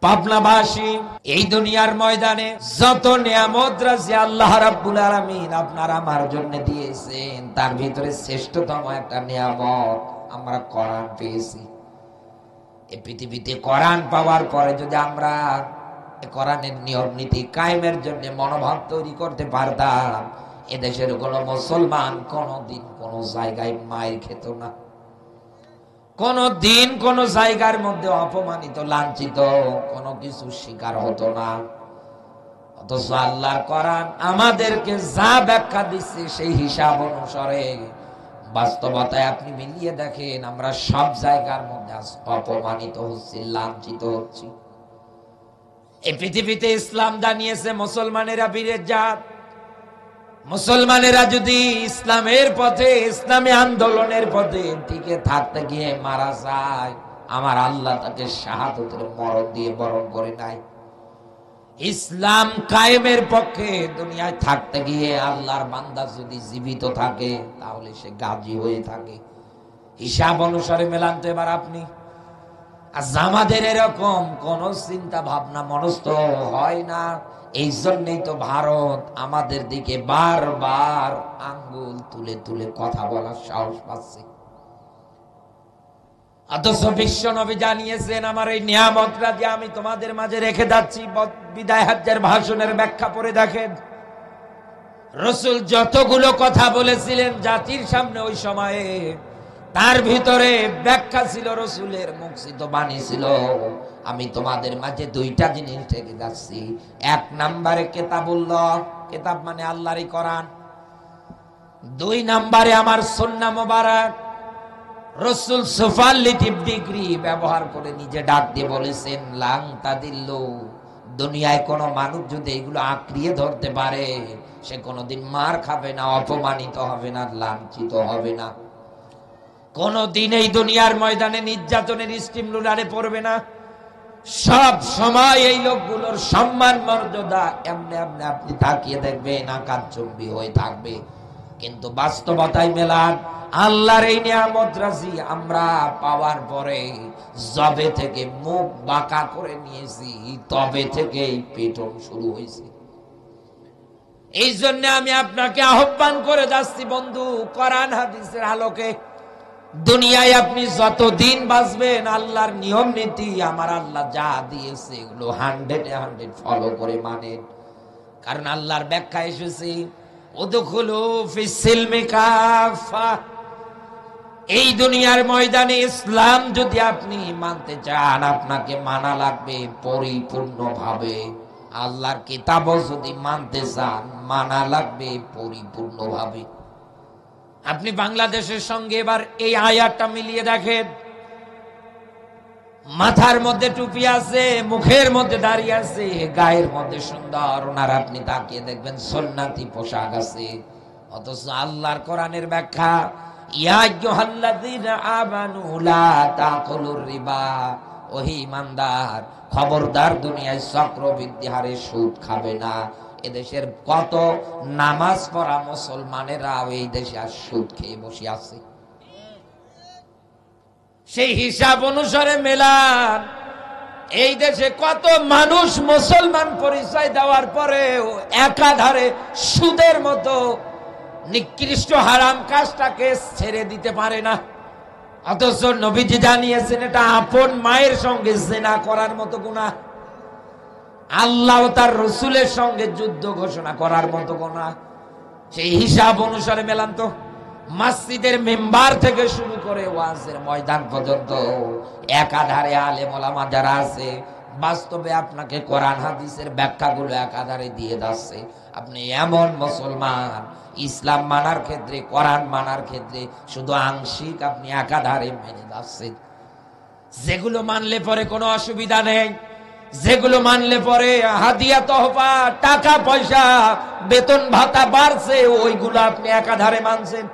পাবনাবাসী, এই দুনিয়ার ময়দানে যত নিয়ামত রাজি আল্লাহ রাব্বুল আলামিন আপনার আমার জন্য দিয়েছেন, তার ভিতরে শ্রেষ্ঠতম একটা নিয়ামত আমরা কোরআন পেয়েছি। এই পৃথিবীতে কোরআন পাওয়ার পরে যদি আমরা কোরআনের নিয়ম নীতি কায়েমের জন্য মনোভাব তৈরি করতে পারতাম, এদেশের কোনো মুসলমান কোনোদিন কোনো জায়গায় মায়ের খেত না, কোন দিন কোন জায়গার মধ্যে অপমানিত লাঞ্ছিত কোনো কিছু শিকার হতো না। অথচ আল্লাহর কোরআন আমাদেরকে যা ব্যাখ্যা দিচ্ছে সেই হিসাব অনুসারে বাস্তবতায় আপনি মিলিয়ে দেখেন, আমরা সব জায়গার মধ্যে অপমানিত হচ্ছি, লাঞ্ছিত হচ্ছি। এই পৃথিবীতে ইসলাম জানিয়েছে মুসলমানেরা বীরের জাত। মুসলমানেরা যদি ইসলামের পথে, ইসলামী আন্দোলনের পথে টিকে থাকতে গিয়ে মারা যায়, আমার আল্লাহ তাকে শাহাদাতের মরণ দিয়ে বরণ করে নাই। ইসলাম কায়েমের পক্ষে দুনিয়ায় থাকতে গিয়ে আল্লাহর বান্দা যদি জীবিত থাকে, তাহলে সে গাজী হয়ে থাকে। হিসাব অনুসারে মেলান তো এবার আপনি। আজ আমাদের এরকম কোন চিন্তা ভাবনা মনস্থ হয় না। এই জন্যই তো ভারত আমাদের দিকে বারবার আঙ্গুল তুলে তুলে কথা বলার সাহস পাচ্ছে। অথচ বিশ্ব নবী জানিয়েছেন, আমার এই নিয়ামতটা যে আমি তোমাদের মাঝে রেখে যাচ্ছি, বিদায় হজ্জের ভাষণের ব্যাখ্যা পড়ে দেখেন। রাসূল যতগুলো কথা বলেছিলেন জাতির সামনে ওই সময়ে, তার ভিতরে ব্যাখ্যা ছিল, রাসূলের মুখস্থ বাণী ছিল, আমি তোমাদের মাঝে দুইটা জিনিস রেখে যাচ্ছি। এক নম্বরে কিতাবুল্লাহ, কিতাব মানে আল্লাহরই কোরআন। দুই নম্বরে আমার সুন্নাহ মুবারক। রাসূল সুপারলেটিভ ডিগ্রি ব্যবহার করে নিজে ডাক দিয়ে বলেছেন, লাং তাদিল্লু, দুনিয়ায় কোন মানুষ যদি এগুলো আঁকড়িয়ে ধরতে পারে, সে কোনোদিন মার খাবে না, অপমানিত হবে না, লাঞ্ছিত হবে না, কোনদিন এই দুনিয়ার ময়দানে নির্যাতনের স্টিম রোলারে পড়বে না। সব সময় এই লোকগুলোর সম্মান মর্যাদা এমনি এমনি আপনি তাকিয়ে দেখবেন আকাশচুম্বী হয়ে থাকবে। কিন্তু বাস্তবতায় মেলান, আল্লাহর এই নিয়ামত রাজি আমরা পাওয়ার পরে জবে থেকে মুখ বাঁকা করে নিয়েছি, তবে থেকেই পেটন শুরু হয়েছে। এই জন্য আমি আপনাকে আহ্বান করে যাচ্ছি বন্ধু, কোরআন হাদিসের আলোকে দুনিয়ায় আপনি যতদিন বাঁচবেন, আল্লাহর নিয়ম নীতি আমার আল্লাহ যা দিয়েছে এগুলো 100% ফলো করে মানেন। কারণ আল্লাহর ব্যাখ্যা এসেছে, উদখুলু ফিস সিলমি কাফা। এই দুনিয়ার ময়দানে ইসলাম যদি আপনি মানতে চান, আপনাকে মানা লাগবে পরিপূর্ণভাবে। আল্লাহর কিতাবও যদি মানতে চান, মানা লাগবে পরিপূর্ণভাবে। আপনি বাংলাদেশের সঙ্গে এবার এই আয়াতটা মিলিয়ে দেখেন। মাথার মধ্যে টুপি আছে, মুখের মধ্যে দাড়ি আছে, গায়ের মধ্যে সুন্দর ওনার আপনি তাকিয়ে দেখবেন সুন্নতি পোশাক আছে। অথচ আল্লাহর কোরআনের ব্যাখ্যা, ইয়া আইয়ুহাল্লাযীনা আমানু লা তাকুলুর রিবা, ওহে ঈমানদার, খবরদার দুনিয়ায় চক্রবৃদ্ধি হারে সুদ খাবে না। এদেশের কত নামাজ পড়া মুসলমানেরা এই দেশে আর সুদ খেয়ে বসে আছে। সেই হিসাব অনুসারে মেলান, এই দেশে কত মানুষ মুসলমান পরিচয় দেওয়ার পরেও একাধারে সুদের মতো নিকৃষ্ট হারাম কাজটাকে ছেড়ে দিতে পারে না। অথচ নবীজি জানিয়েছেন, এটা আপন মায়ের সঙ্গে জিনা করার মতো গুনাহ, আল্লাহ তার রসুলের সঙ্গে যুদ্ধ ঘোষণা করার মতো গুনাহ। সেই হিসাব অনুসারে মেলান তো, মসজিদের মেম্বার থেকে শুরু করে ওয়াজের ময়দান পর্যন্ত একাধারে আলেম ওলামা যারা আছে, বাস্তবে আপনাকে কোরআন হাদিসের ব্যাখ্যাগুলো একাধারে দিয়ে যাচ্ছে। আপনি এমন মুসলমান, ইসলাম মানার ক্ষেত্রে, কোরআন মানার ক্ষেত্রে শুধু আংশিক আপনি একাধারে মেনে যাচ্ছেন। যেগুলো মানলে পরে কোনো অসুবিধা নেই, যেগুলো মানলে পরে হাদিয়া তহফা, টাকা পয়সা, বেতন ভাতা বাড়ছে, ওইগুলো আপনি একাধারে মানছেন।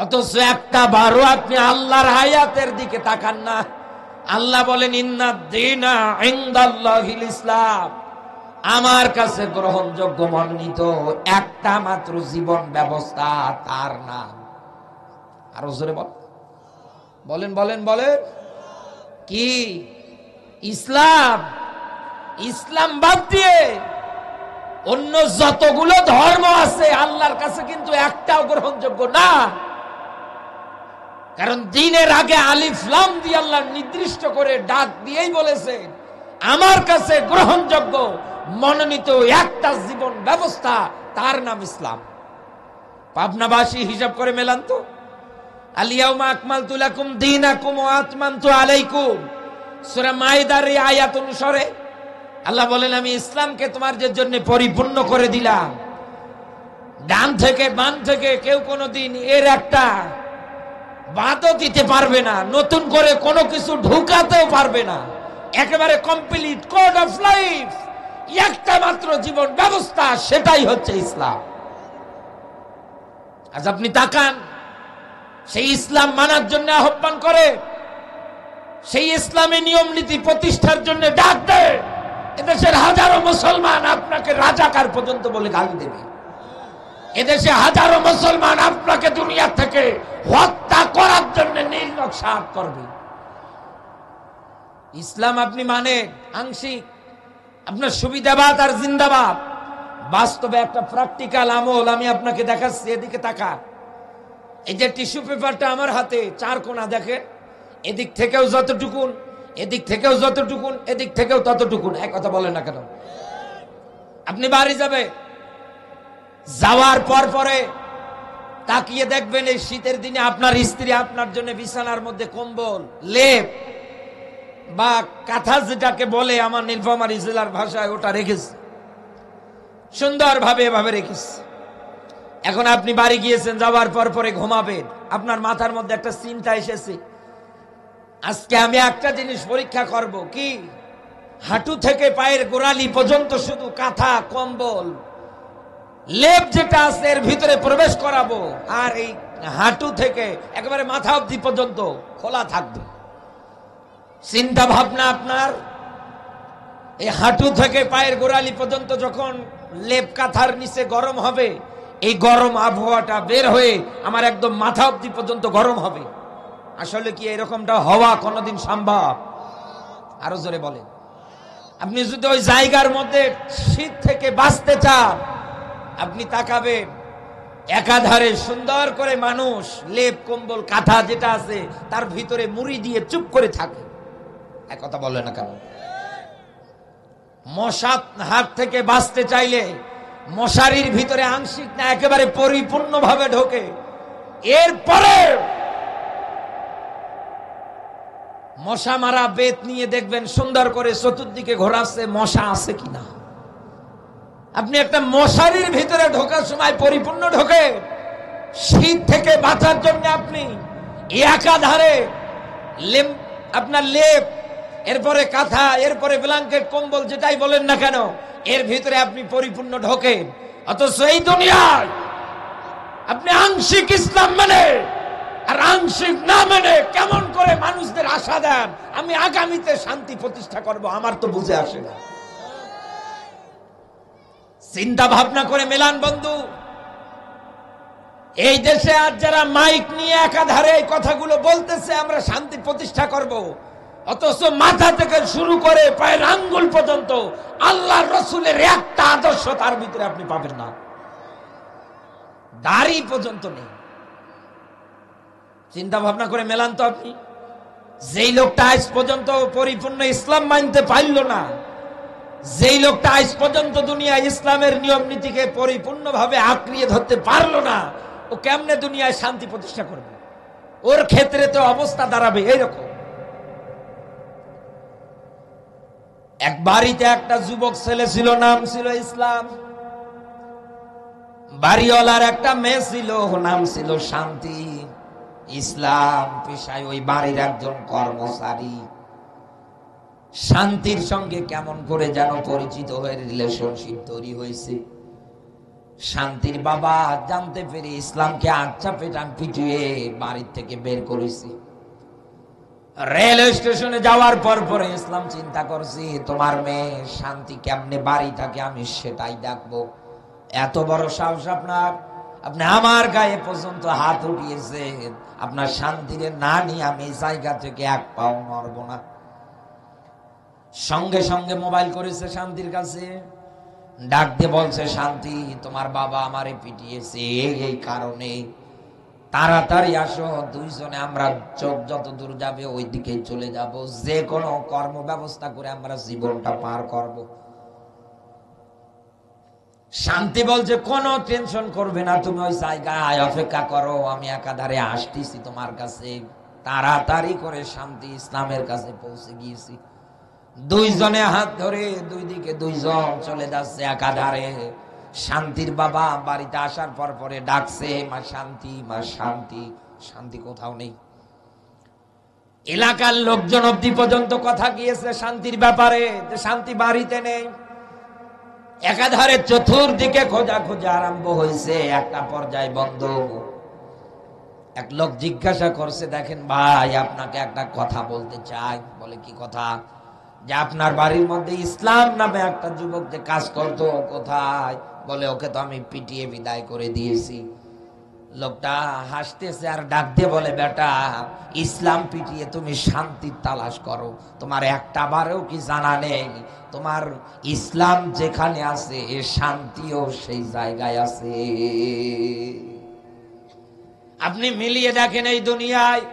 অথচ একটা বারো আপনি আল্লাহর হায়াতের দিকে তাকান না। আল্লাহ বলেন, ইন্নাদ-দীনা ইনদাল্লাহিল ইসলাম, আমার কাছে গ্রহণযোগ্য মনোনীত একটা মাত্র জীবন ব্যবস্থা, তার নাম, আরো জোরে বলেন বলেন বলেন, কি? ইসলাম। ইসলাম বাদ দিয়ে অন্য যতগুলো ধর্ম আছে আল্লাহর কাছে কিন্তু একটাও গ্রহণযোগ্য না। কারণ দ্বীনের আগে আলিফ লাম দিয়ে আল্লাহ নির্দিষ্ট করে ডাক দিয়েই বলেছে, আমার কাছে গ্রহণযোগ্য মনোনীত একটা জীবন ব্যবস্থা, তার নাম ইসলাম। পাবনাবাসী হিসাব করে মেলান তো। আলিয়াউমা আকমালতু লাকুম দীনাকুম ওয়া আতমামতু আলাইকুম, সূরা মাইদার এই আয়াত অনুসারে আল্লাহ বলেন, আমি ইসলামকে তোমাদের জন্য পরিপূর্ণ করে দিলাম। ডান থেকে বাম থেকে কেউ কোনোদিন এর একটা বাদও দিতে পারবে না, নতুন করে কোনো কিছু ঢুকাতেও পারবে না। একেবারে কমপ্লিট কোড অফ লাইফ, একটা মাত্র জীবন ব্যবস্থা, সেটাই হচ্ছে ইসলাম। আজ আপনি তাকান, সেই ইসলাম মানার জন্য আহ্বান করে, সেই ইসলামী নিয়ম নীতি প্রতিষ্ঠার জন্য ডাক দেয়। এদেশের হাজারো মুসলমান আপনাকে রাজাকার পর্যন্ত বলে গালি দেবে। এদেশে হাজারো মুসলমান আপনাকে দুনিয়া থেকে হত্যা করার জন্য নীল নকশা করবে। ইসলাম আপনি মানে আংশিক, আপনার সুবিধাবাদ আর জিন্দাবাদ। বাস্তবে একটা প্র্যাকটিক্যাল আমল আমি আপনাকে দেখাচ্ছি, এদিকে তাকা। এই যে টিস্যু পেপারটা আমার হাতে, চার কোণা দেখেন, এদিক থেকেও যতটুকুন, এদিক থেকেও যতটুকুন, এদিক থেকেও ততটুকুন। এক কথা বলেন না কেন? আপনি বাড়ি যাবে, যাওয়ার পর পরে তাকিয়ে দেখবেন এই শীতের দিনে আপনার স্ত্রী আপনার জন্য বিছানার মধ্যে কম্বল, লেপ বা কাঁথা যেটাকে বলে আমার নীলফামারী জেলার ভাষায়, ওটা রেখেছে সুন্দরভাবে, এভাবে রেখেছে। এখন আপনি বাড়ি গিয়েছেন, যাওয়ার পর পরে ঘুমাবেন, আপনার মাথার মধ্যে একটা চিন্তা এসেছে, আজকে আমি একটা জিনিস পরীক্ষা করব। কি? হাঁটু থেকে পায়ের গোড়ালি পর্যন্ত শুধু কাঁথা, কম্বল, লেপ যেটা আছে এর ভিতরে প্রবেশ করাবো, আর এই হাঁটু থেকে একেবারে মাথা অবধি পর্যন্ত খোলা থাকবে। চিন্তা ভাবনা আপনার এই হাঁটু থেকে পায়ের গোড়ালি পর্যন্ত যখন লেপ কাঁথার নিচে গরম হবে, এই গরম আবহাওয়াটা বের হয়ে আমার একদম মাথা অবধি পর্যন্ত গরম হবে। আসলে কি এরকমটা হওয়া কোনোদিন সম্ভব? আরো জোরে বলেন। আপনি যদি ওই জায়গার মধ্যে শীত থেকে বাঁচতে চান, আপনি তাকাবেন, একাধারে সুন্দর করে মানুষ লেপ কম্বল কাঁথা যেটা আছে তার ভিতরে মুড়ি দিয়ে চুপ করে থাকে। এক কথা বলে না কেন? মশার হাত থেকে বাঁচতে চাইলে মশারির ভিতরে আংশিক না একেবারে পরিপূর্ণভাবে ঢোকে। এরপরে মশা মারা বেত নিয়ে দেখবেন সুন্দর করে চতুর্দিকে ঘোরাচ্ছে, মশা আছে কিনা। আপনি একটা মশারির ভিতরে ঢোকার সময় পরিপূর্ণ ঢোকে। শীত থেকে বাঁচার জন্য আপনি একাধারে আপনার লেপ, এরপরে কাঁথা, এরপরে ব্ল্যাঙ্কেট, কম্বল যেটাই বলেন না কেন, এর ভিতরে আপনি পরিপূর্ণ ঢোকেন। অথচ এই দুনিয়ায় আপনি আংশিক ইসলাম মানে আর আংশিক না মানে কেমন করে মানুষদের আশা দেন আমি আগামীতে শান্তি প্রতিষ্ঠা করব, আমার তো বুঝে আসে না। চিন্তা ভাবনা করে মেলান বন্ধু। এই দেশে আজ যারা মাইক নিয়ে একাধারে এই কথাগুলো বলতেছে আমরা শান্তি প্রতিষ্ঠা করব, অথচ মাথা থেকে শুরু করে পায়ের আঙ্গুল পর্যন্ত আল্লাহর রাসূলের একটা আদর্শ তার ভিতরে আপনি পাবেন না। দাড়ি পর্যন্ত নেই। চিন্তা ভাবনা করে মেলান তো আপনি। যেই লোকটা আজ পর্যন্ত পরিপূর্ণ ইসলাম মানতে পারল না, যেই লোকটা আজ পর্যন্ত দুনিয়ায় ইসলামের নিয়ম নীতিকে পরিপূর্ণভাবে আঁকড়িয়ে ধরতে পারলো না, ও কেমনে দুনিয়ায় শান্তি প্রতিষ্ঠা করবে? ওর ক্ষেত্রে তো অবস্থা দাঁড়াবে এইরকম। এক বাড়িতে একটা যুবক ছেলে ছিল, নাম ছিল ইসলাম। বাড়িওয়ালার একটা মেয়ে ছিল, নাম ছিল শান্তি। ইসলাম পেশায় ওই বাড়ির একজন কর্মচারী। শান্তির সঙ্গে কেমন করে যেন পরিচিত হয়ে রিলেশনশিপ তৈরি হয়েছে। শান্তির বাবা জানতে পেরে ইসলামকে আচ্ছা পেটান পিটিয়ে বাড়ির থেকে বের করেছে। রেলওয়ে স্টেশনে যাওয়ার পর পরে ইসলাম চিন্তা করছি তোমার মেয়ে শান্তি কেমনে বাড়ি থাকে আমি সেটাই দেখবো। এত বড় সাহস আপনার, আপনি আমার গায়ে পর্যন্ত হাত উঠিয়েছে, আপনার শান্তির না নিয়ে আমি এই জায়গা থেকে এক পাও নড়ব না। সঙ্গে সঙ্গে মোবাইল করেছে শান্তির কাছে, ডাক দিয়ে বলছে, শান্তি তোমার বাবা আমারে পিটিয়েছে এই কারণে, তাড়াতাড়ি আসো, দুইজনে আমরা চোখ যত দূর যাবে ওই দিকে চলে যাব, যে কোনো কর্ম ব্যবস্থা করে আমরা জীবনটা পার করব। শান্তি বলছে, কোনো টেনশন করবে না, তুমি ওই জায়গায় অপেক্ষা করো, আমি একাধারে আসতেছি তোমার কাছে। তাড়াতাড়ি করে শান্তি ইসলামের কাছে পৌঁছে গিয়েছি। দুইজনে হাত ধরে দুই দিকে দুইজন চলে যাচ্ছে একাধারে। শান্তির বাবা বাড়িতে আসার পর পরে ডাকছে, মা শান্তি, মা শান্তি। শান্তি কোথাও নেই। এলাকার লোকজন অব্দি পর্যন্ত কথা গিয়েছে শান্তির ব্যাপারে, যে শান্তি বাড়িতে নেই। একাধারে চতুর্দিকে খোঁজা খোঁজা আরম্ভ হয়েছে, একটা পর্যায়ে বন্ধ। এক লোক জিজ্ঞাসা করছে, দেখেন ভাই, আপনাকে একটা কথা বলতে চাই। বলে, কি কথা? যে আপনার বাড়ির মধ্যে ইসলাম নামে একটা যুবক যে কাজ করতো, কোথায়? বলে, ওকে তো আমি পিটিয়ে বিদায় করে দিয়েছি। লোকটা হাসতেছে আর ডাক দিয়ে বলে, বেটা, ইসলাম পিটিয়ে তুমি শান্তির তালাশ করো, তোমার একটা বারেও কি জানা নেই তোমার ইসলাম যেখানে আছে শান্তিও সেই জায়গায় আছে? আপনি মিলিয়ে দেখেন, এই দুনিয়ায়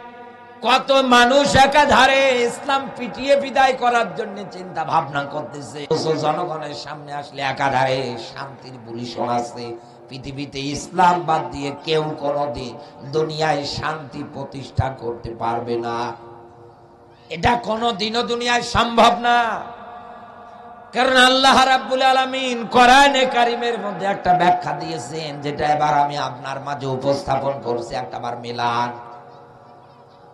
কত মানুষ একাধারে ইসলাম পিটিয়ে বিদায় করার জন্য চিন্তা ভাবনা করতেছে, জনগণের সামনে আসলে একাধারে শান্তির বুলি শোনাচ্ছে। পৃথিবীতে ইসলাম বাদ দিয়ে কেউ কোনোদিন দুনিয়ায় শান্তি প্রতিষ্ঠা করতে পারবে না। এটা কোনোদিনও দুনিয়ায় সম্ভব না। কারণ আল্লাহ রাব্বুল আলামিন কোরআনে কারীমের মধ্যে একটা ব্যাখ্যা দিয়েছেন, যেটা এবার আমি আপনার মাঝে উপস্থাপন করছি, একটাবার মিলান।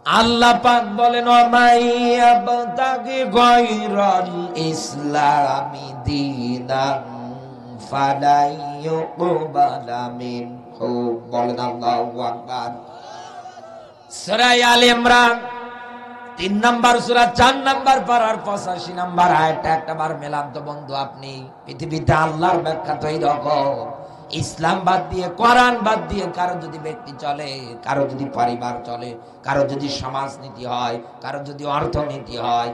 আল্লাহ পাক বলেন, ওমাইয়াবতাগি গায়রাল ইসলামি দীনান ফালাই ইউকবালা মিনহু। বলেন আল্লাহু আকবার। সূরা আলে ইমরান 3 নম্বর সূরা 4 নম্বর পারার 85 নম্বর আয়াতটা একটাবার মেলান তো বন্ধু আপনি। পৃথিবীতে আল্লাহর ব্যাখ্যা তো এইরকম, ইসলাম বাদ দিয়ে, কোরআন বাদ দিয়ে কারো যদি ব্যক্তি চলে, কারো যদি পরিবার চলে, কারো যদি সমাজনীতি হয়, কারো যদি অর্থনীতি হয়,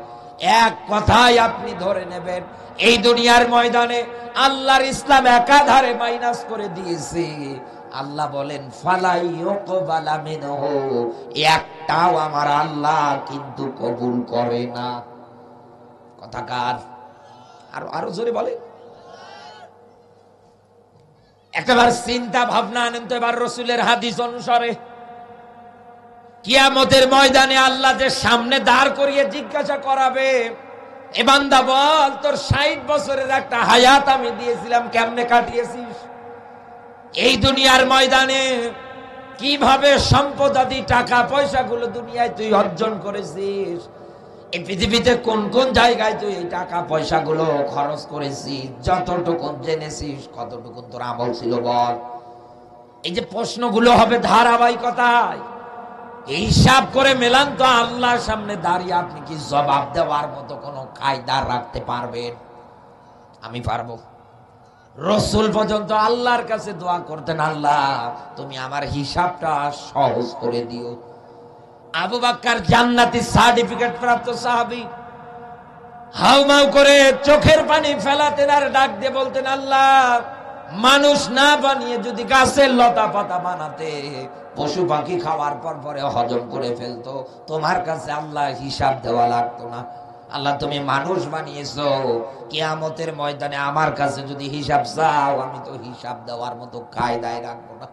এক কথায় আপনি ধরে নেবেন এই দুনিয়ার ময়দানে আল্লাহর ইসলাম একাধারে মাইনাস করে দিয়েছে। আল্লাহ বলেন, ফালাই ইউকবালা মিনহু, একটাও আমার আল্লাহ কিন্তু কবুল করে না। কথাকার আরো জোরে বলে। একবার চিন্তা ভাবনা আনেন তো এবার রাসূলের হাদিস অনুসারে, কিয়ামতের ময়দানে আল্লাহ যে সামনে দাঁড় করিয়ে জিজ্ঞাসা করাবে, এ বান্দা বল, তোর 60 বছরের একটা হায়াত আমি দিয়েছিলাম, কেমনে কাটিয়েছিস? এই দুনিয়ার ময়দানে কিভাবে সম্পদ আদি টাকা পয়সাগুলো দুনিয়ায় তুই অর্জন করেছিস? এই পৃথিবীতে কোন কোন জায়গায় তুই এই টাকা পয়সাগুলো খরচ করেছিস? যতটুকু জেনেছিস কতটুকু তোর আমল ছিল বল? এই যে প্রশ্নগুলো হবে ধারাবাহিকতায়, এই হিসাব করে মেলান তো আল্লাহর সামনে দাঁড়িয়ে আপনি কি জবাব দেওয়ার মতো কোনো কায়দা রাখতে পারবেন? আমি পারবো। রাসূল পর্যন্ত আল্লাহর কাছে দোয়া করতেন, আল্লাহ তুমি আমার হিসাবটা সহজ করে দিও। আবু বকর জান্নাতি সার্টিফিকেট প্রাপ্ত সাহাবী, হাউমাউ করে চোখের পানি ফেলাতেন আর ডাক দিয়ে বলতেন, আল্লাহ মানুষ না বানিয়ে যদি গাছের লতা পাতা বানাতে, পশু পাখি খাওয়ার পর পরে হজম করে ফেলতো, তোমার কাছে আল্লাহ হিসাব দেওয়া লাগতো না। আল্লাহ তুমি মানুষ বানিয়েছো, কিয়ামতের ময়দানে আমার কাছে যদি হিসাব চাও, আমি তো হিসাব দেওয়ার মতো কায়দায় রাখবো না।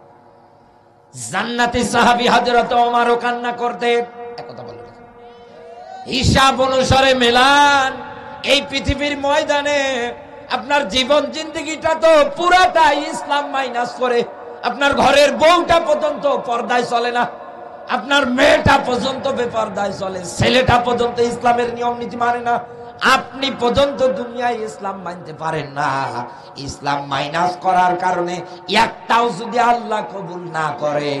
জান্নাতি সাহাবী হযরত ওমরও কান্না করতেন। একথা বলে হিসাব অনুসারে মেলান, এই পৃথিবীর ময়দানে আপনার জীবন জিন্দেগিটা তো পুরাটাই ইসলাম মাইনাস করে। আপনার ঘরের বউটা পর্যন্ত পর্দায় চলে না, আপনার মেয়েটা পর্যন্ত বেপর্দায় চলে, ছেলেটা পর্যন্ত ইসলামের নিয়ম নীতি মানে না, আপনি পর্যন্ত দুনিয়ায় ইসলাম মানতে পারেন না। ইসলাম মাইনাস করার কারণে একটাও যদি আল্লাহ কবুল না করে,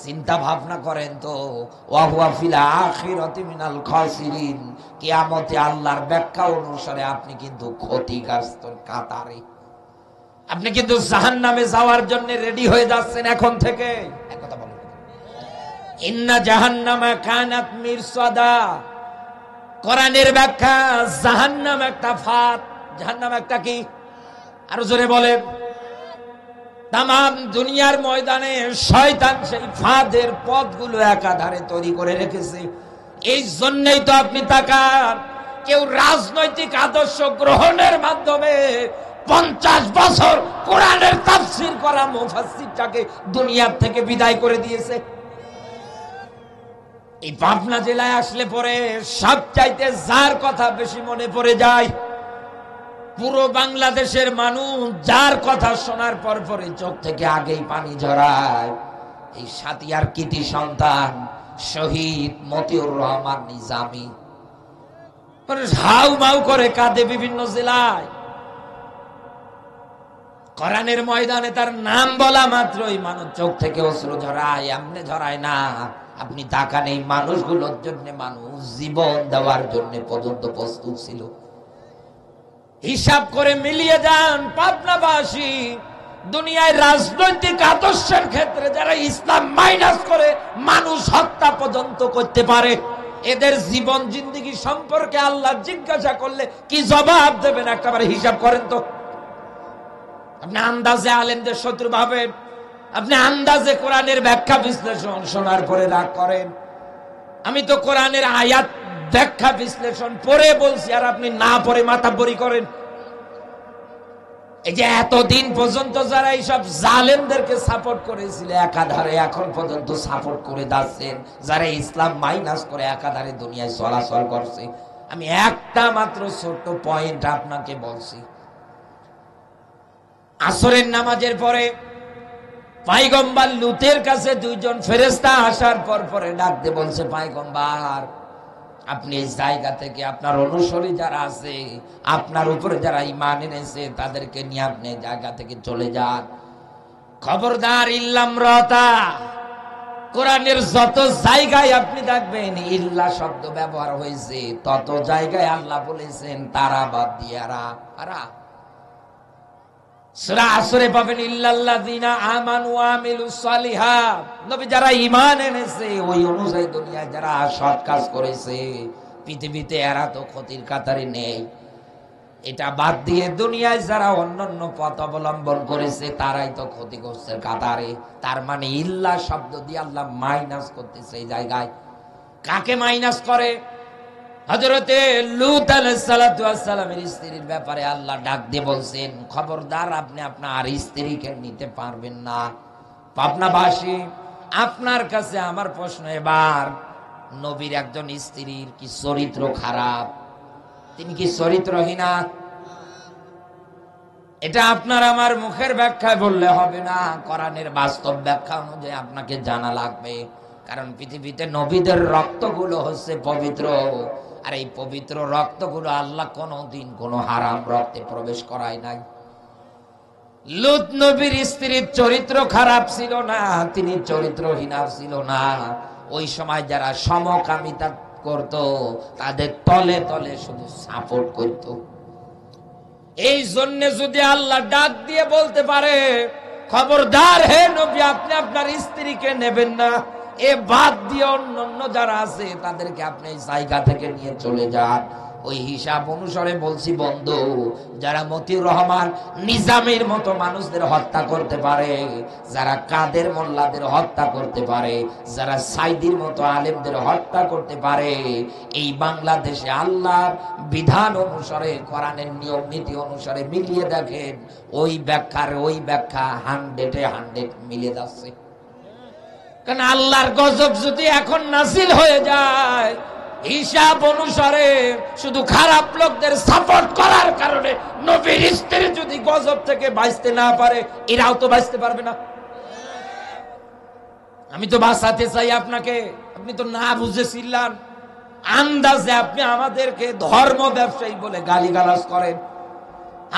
চিন্তা ভাবনা করেন তো, ওয়াহুয়া ফিল আখিরাতি মিনাল খাসিরিন, কিয়ামতে আল্লাহর ব্যাখ্যা অনুসারে আপনি কিন্তু ক্ষতিগ্রস্ত কাতারে, আপনি কিন্তু জাহান্নামে যাওয়ার জন্য রেডি হয়ে যাচ্ছেন এখন থেকে। একথা বলেন, ইন্না জাহান্নামা কানাত মিরসাদা, কোরআনের ব্যাখ্যা জাহান্নাম একটা ফাঁদ। জাহান্নাম একটা কি? আরো জোরে বলে। তামাম দুনিয়ার ময়দানে শয়তান সেই ফাঁদের পথগুলো একাধারে তৈরি করে রেখেছে। এই জন্যই তো আপনি তাকান, কেউ রাজনৈতিক আদর্শ গ্রহণের মাধ্যমে 50 বছর কোরআনের তাফসীর করা মুফাসসিরটাকে দুনিয়ার থেকে বিদায় করে দিয়েছে। এই পাবনা জেলায় আসলে পরে সবচাইতে যার কথা বেশি মনে পড়ে যায়, পুরো বাংলাদেশের মানুষ যার কথা শোনার পর পরে চোখ থেকে আগেই পানি ঝরায়, এই সাতিয়ার কৃতি সন্তান শহীদ মতিউর রহমান নিজামী। হাউ মাউ করে কাঁদে বিভিন্ন জেলায়। কোরআনের ময়দানে তার নাম বলা মাত্রই মানুষ চোখ থেকে অশ্রু ঝরায়। এমনি ঝরায় না, আপনি তাকান এই মানুষগুলোর জন্য মানুষ জীবন দেওয়ার জন্য পর্যন্ত প্রস্তুত ছিল। হিসাব করে মিলিয়ে যান পাবনাবাসী, দুনিয়ায় রাজনৈতিক আদর্শের ক্ষেত্রে যারা ইসলাম মাইনাস করে মানুষ হত্যা পর্যন্ত করতে পারে, এদের জীবন জিন্দেগি সম্পর্কে আল্লাহ জিজ্ঞাসা করলে কি জবাব দেবেন? একেবারে হিসাব করেন তো। আপনি আন্দাজে আলেমদের শত্রু ভাবেন, আপনি আন্দাজে কোরআনের ব্যাখ্যা বিশ্লেষণ শোনার পরে রাগ করেন। আমি তো কোরআনের আয়াত ব্যাখ্যা বিশ্লেষণ পড়ে বলছি, আর আপনি না পড়ে মাতাব্বরি করেন। এই যে এতদিন পর্যন্ত যারা এইসব জালেমদেরকে সাপোর্ট করেছিল একাধারে এখন পর্যন্ত সাপোর্ট করে যাচ্ছেন, যারা ইসলাম মাইনাস করে একাধারে দুনিয়ায় চলাচল করছে, আমি একটা মাত্র ছোট্ট পয়েন্ট আপনাকে বলছি। আসরের নামাজের পরে পয়গম্বর লূতের কাছে দুইজন ফেরেশতা আসার পর পরে ডাকতে বলছে, পয়গম্বর আপনি এই জায়গা থেকে আপনার অনুসারী যারা আছে, আপনার উপরে যারা ঈমান এনেছে, তাদেরকে নিয়ে আপনি জায়গা থেকে চলে যান। খবরদার ইল্লাম রাতা, কোরআনের যত জায়গায় আপনি দেখবেন ইল্লা শব্দ ব্যবহার হয়েছে, তত জায়গায় আল্লাহ বলেছেন তারা বাদ দিয়ে আরা। সূরা আসরে পাবেন ইল্লাল্লাযিনা আমানু ওয়া আমিলুস সালিহাত, নবী যারা ঈমান এনেছে ওই অনুযায়ী দুনিয়ায় যারা সৎ কাজ করেছে, পৃথিবীতে এরা তো ক্ষতির কাতারে নেই। এটা বাদ দিয়ে দুনিয়ায় যারা অন্যান্য পথ অবলম্বন করেছে তারাই তো ক্ষতিগ্রস্তের কাতারে। তার মানে ইল্লা শব্দ দিয়ে আল্লাহ মাইনাস করতেছে এই জায়গায়। কাকে মাইনাস করে? হযরতে লূত আলাইহিস সালাতু ওয়াস সালামের স্ত্রীর ব্যাপারে আল্লাহ ডাক দিয়ে বলছেন, খবরদার আপনি আপনার স্ত্রীকে নিতে পারবেন না। পাবনাবাসী, আপনার কাছে আমার প্রশ্ন এবার, নবীর একজন স্ত্রীর কি চরিত্র খারাপ? তিনি কি চরিত্রহীনা? এটা আপনার আমার মুখের ব্যাখ্যায় বললে হবে না, কোরআনের বাস্তব ব্যাখ্যা অনুযায়ী আপনাকে জানা লাগবে। কারণ পৃথিবীতে নবীদের রক্তগুলো হচ্ছে পবিত্র, আর এই পবিত্র রক্তগুলো আল্লাহ কোনোদিন কোনো হারাম রক্তে প্রবেশ করায় নাই। লূত নবীর স্ত্রীর চরিত্র খারাপ ছিল না, তিনি চরিত্রহীনা ছিল না। ওই সময় যারা সমকামিতা করত তাদের তলে তলে শুধু সাপোর্ট করত। এই জন্য যদি আল্লাহ ডাক দিয়ে বলতে পারে, খবরদার হে নবী আপনি আপনার স্ত্রীকে নেবেন না, এ বাদ দিয়ে অন্য যারা আছে তাদেরকে আপনি জায়গা থেকে নিয়ে চলে যান, ওই হিসাব অনুসারে বলছি বন্ধু, যারা মতিউর রহমান নিজামীর মতো মানুষদের হত্যা করতে পারে, যারা কাদের মোল্লাদের হত্যা করতে পারে, যারা সাইদির মতো আলেমদের হত্যা করতে পারে, এই বাংলাদেশে আল্লাহর বিধান অনুসারে কোরআনের নিয়ম নীতি অনুসারে মিলিয়ে দেখেন, ওই ব্যাখ্যা 100 মিলে যাচ্ছে। কারণ আল্লাহর গজব যদি এখন নাজিল হয়ে যায়, হিসাব অনুসারে শুধু খারাপ লোকদের সাপোর্ট করার কারণে নবীর স্ত্রী যদি গজব থেকে বাঁচতে না পারে, এরাও তো বাঁচতে পারবে না। আমি তো বাঁচাতে চাই আপনাকে, আপনি তো না বুঝেছিলেন। আন্দাজে আপনি আমাদেরকে ধর্ম ব্যবসায়ী বলে গালিগালাজ করেন।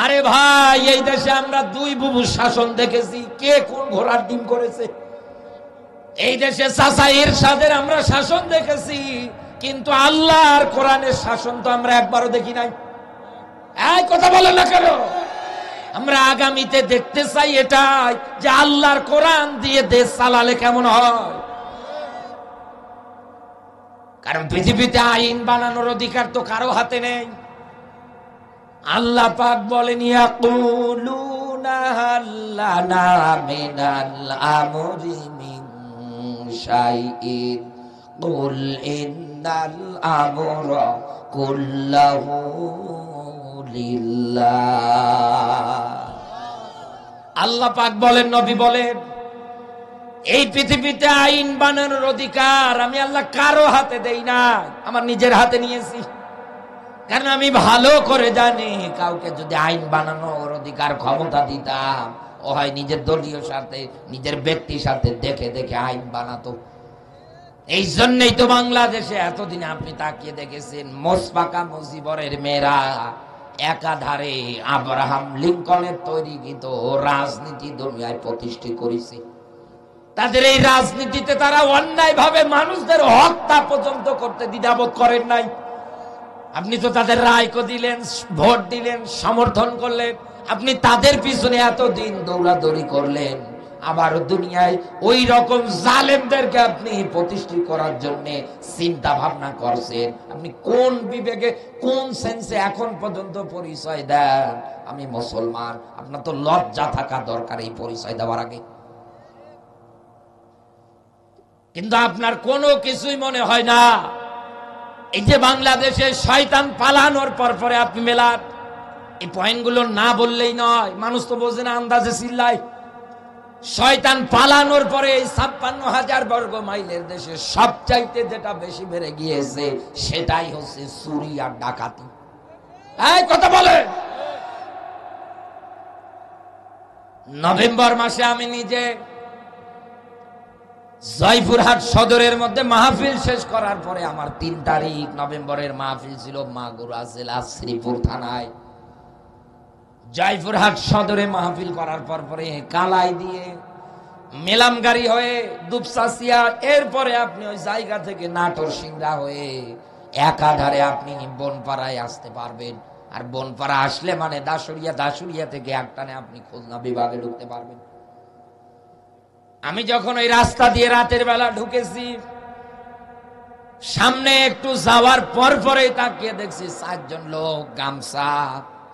আরে ভাই, এই দেশে আমরা দুই বুবুর শাসন দেখেছি, কে কোন ঘোড়ার ডিম করেছে। এই দেশে চাচা এরশাদের আমরা শাসন দেখেছি, কিন্তু আল্লাহর কোরআনের শাসন তো আমরা একবারও দেখি নাই। এই কথা বলেন না কেন? আমরা আগামীতে দেখতে চাই এটাই যে আল্লাহর কোরআন দিয়ে দেশ চালালে কেমন হয়। কারণ পৃথিবীতে আইন বানানোর অধিকার তো কারো হাতে নেই। আল্লাহ পাক বলেন ইয়াকুলুনা হাল্লানা মিনাল আমরি মিন শাইইন কুল ইন্নাল আমরা কুল্লাহু লিল্লাহ। আল্লাহ পাক বলেন, নবী বলেন, এই পৃথিবীতে আইন বানানোর অধিকার আমি আল্লাহ কারো হাতে দেই না, আমার নিজের হাতে নিয়েছি। কারণ আমি ভালো করে জানি কাউকে যদি আইন বানানোর অধিকার ক্ষমতা দিতাম, ও হয় নিজের দলীয় সাথে নিজের ব্যক্তির সাথে দেখে দেখে আইন বানাতো। এই জন্যই তো বাংলাদেশে এতদিন আপনি তাকিয়ে দেখেছেন মোসপাকা মুজিবরের মেয়েরা একাধারে আব্রাহাম লিঙ্কনের তৈরিকৃত রাজনীতি দুনিয়ায় প্রতিষ্ঠিত করেছে। তাদের এই রাজনীতিতে তারা অন্যায়ভাবে মানুষদের হত্যা পর্যন্ত করতে দ্বিধাবোধ করেন নাই। আপনি তো তাদের রায়কে দিলেন, ভোট দিলেন, সমর্থন করলেন, আপনি তাদের পিছনে এতদিন দৌড়াদৌড়ি করলেন। আবার দুনিয়ায় ওই রকম জালেমদেরকে আপনি প্রতিষ্ঠিত করার জন্য চিন্তা ভাবনা করছেন। আপনি কোন বিবেকে, কোন সেন্সে এখন পর্যন্ত পরিচয় দেন আমি মুসলমান? আপনার তো লজ্জা থাকা দরকার এই পরিচয় দেওয়ার আগে। কিন্তু আপনার কোনো কিছুই মনে হয় না। এই যে বাংলাদেশে শয়তান পালানোর পরে আপনি মেলার এই পয়েন্টগুলো না বললেই নয়, মানুষ তো বোঝে না, আন্দাজে চিল্লায়। শয়তান পালানোর পরে 56,000 বর্গ মাইলের দেশে সবচাইতে যেটা বেশি বেড়ে গিয়েছে সেটাই হচ্ছে চুরি আর ডাকাতি। এই কথা বলে, নভেম্বর মাসে আমি নিজে জয়পুরহাট সদরের মধ্যে মাহফিল শেষ করার পরে আমার 3 তারিখ নভেম্বরের মাহফিল ছিল মাগুরা জেলা শ্রীপুর থানায়। জয়পুরহাট সদরে মাহফিল করার পরে কালাই দিয়ে মেলাম গাড়ি হয়ে দুপসাসিয়া, এরপরে আপনি ওই জায়গা থেকে নাটোর সিংড়া হয়ে একাধারে আপনি বনপাড়ায় আসতে পারবেন। আর বনপাড়া আসলে মানে দাসুরিয়া থেকে একটানে আপনি খুলনা বিভাগে ঢুকতে পারবেন। আমি যখন ওই রাস্তা দিয়ে রাতের বেলা ঢুকেছি, সামনে একটু যাওয়ার পরেই তাকিয়ে দেখছি 4 জন লোক গামছা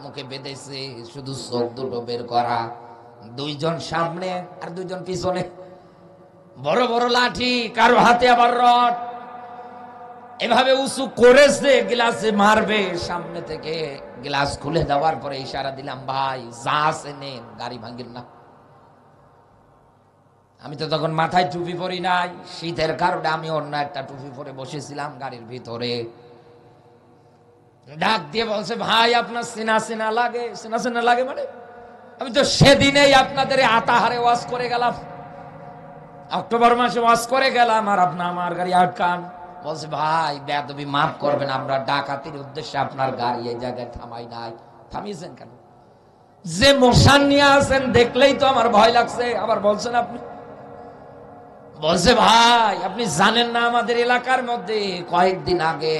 মুখে বেঁধেছে, শুধু চোখ দুটো বের করা, 2 জন সামনে আর 2 জন পিছনে, বড় বড় লাঠি, কারো হাতে আবার রড, এভাবে উঁচু করেছে গ্লাসে মারবে। সামনে থেকে গ্লাস খুলে দেওয়ার পরে ইশারা দিলাম, ভাই যা আছে নেন, গাড়ি ভাঙেন না। আমি তো তখন মাথায় টুপি পরি নাই, শীতের কারণে আমি অন্য একটা টুপি পরে বসেছিলাম গাড়ির ভিতরে। ডাক দিয়ে বলছে, ভাই আপনার চেনা লাগে মানে? আমি তো সেদিনেই আপনাদের আতাহারে ওয়াজ করে গেলাম, অক্টোবর মাসে ওয়াজ করে গেলাম, আর আপনি আমার গাড়ি আটকান। বলছে, ভাই বেয়াদবি মাফ করবেন, আমরা ডাকাতির উদ্দেশ্যে আপনার গাড়ি এই জায়গায় থামাই নাই। থামিয়েছেন কেন? যে মশান নিয়ে আসেন দেখলেই তো আমার ভয় লাগছে। আবার বলছেন আপনি? বলছে, ভাই আপনি জানেন না আমাদের এলাকার মধ্যে কয়েকদিন আগে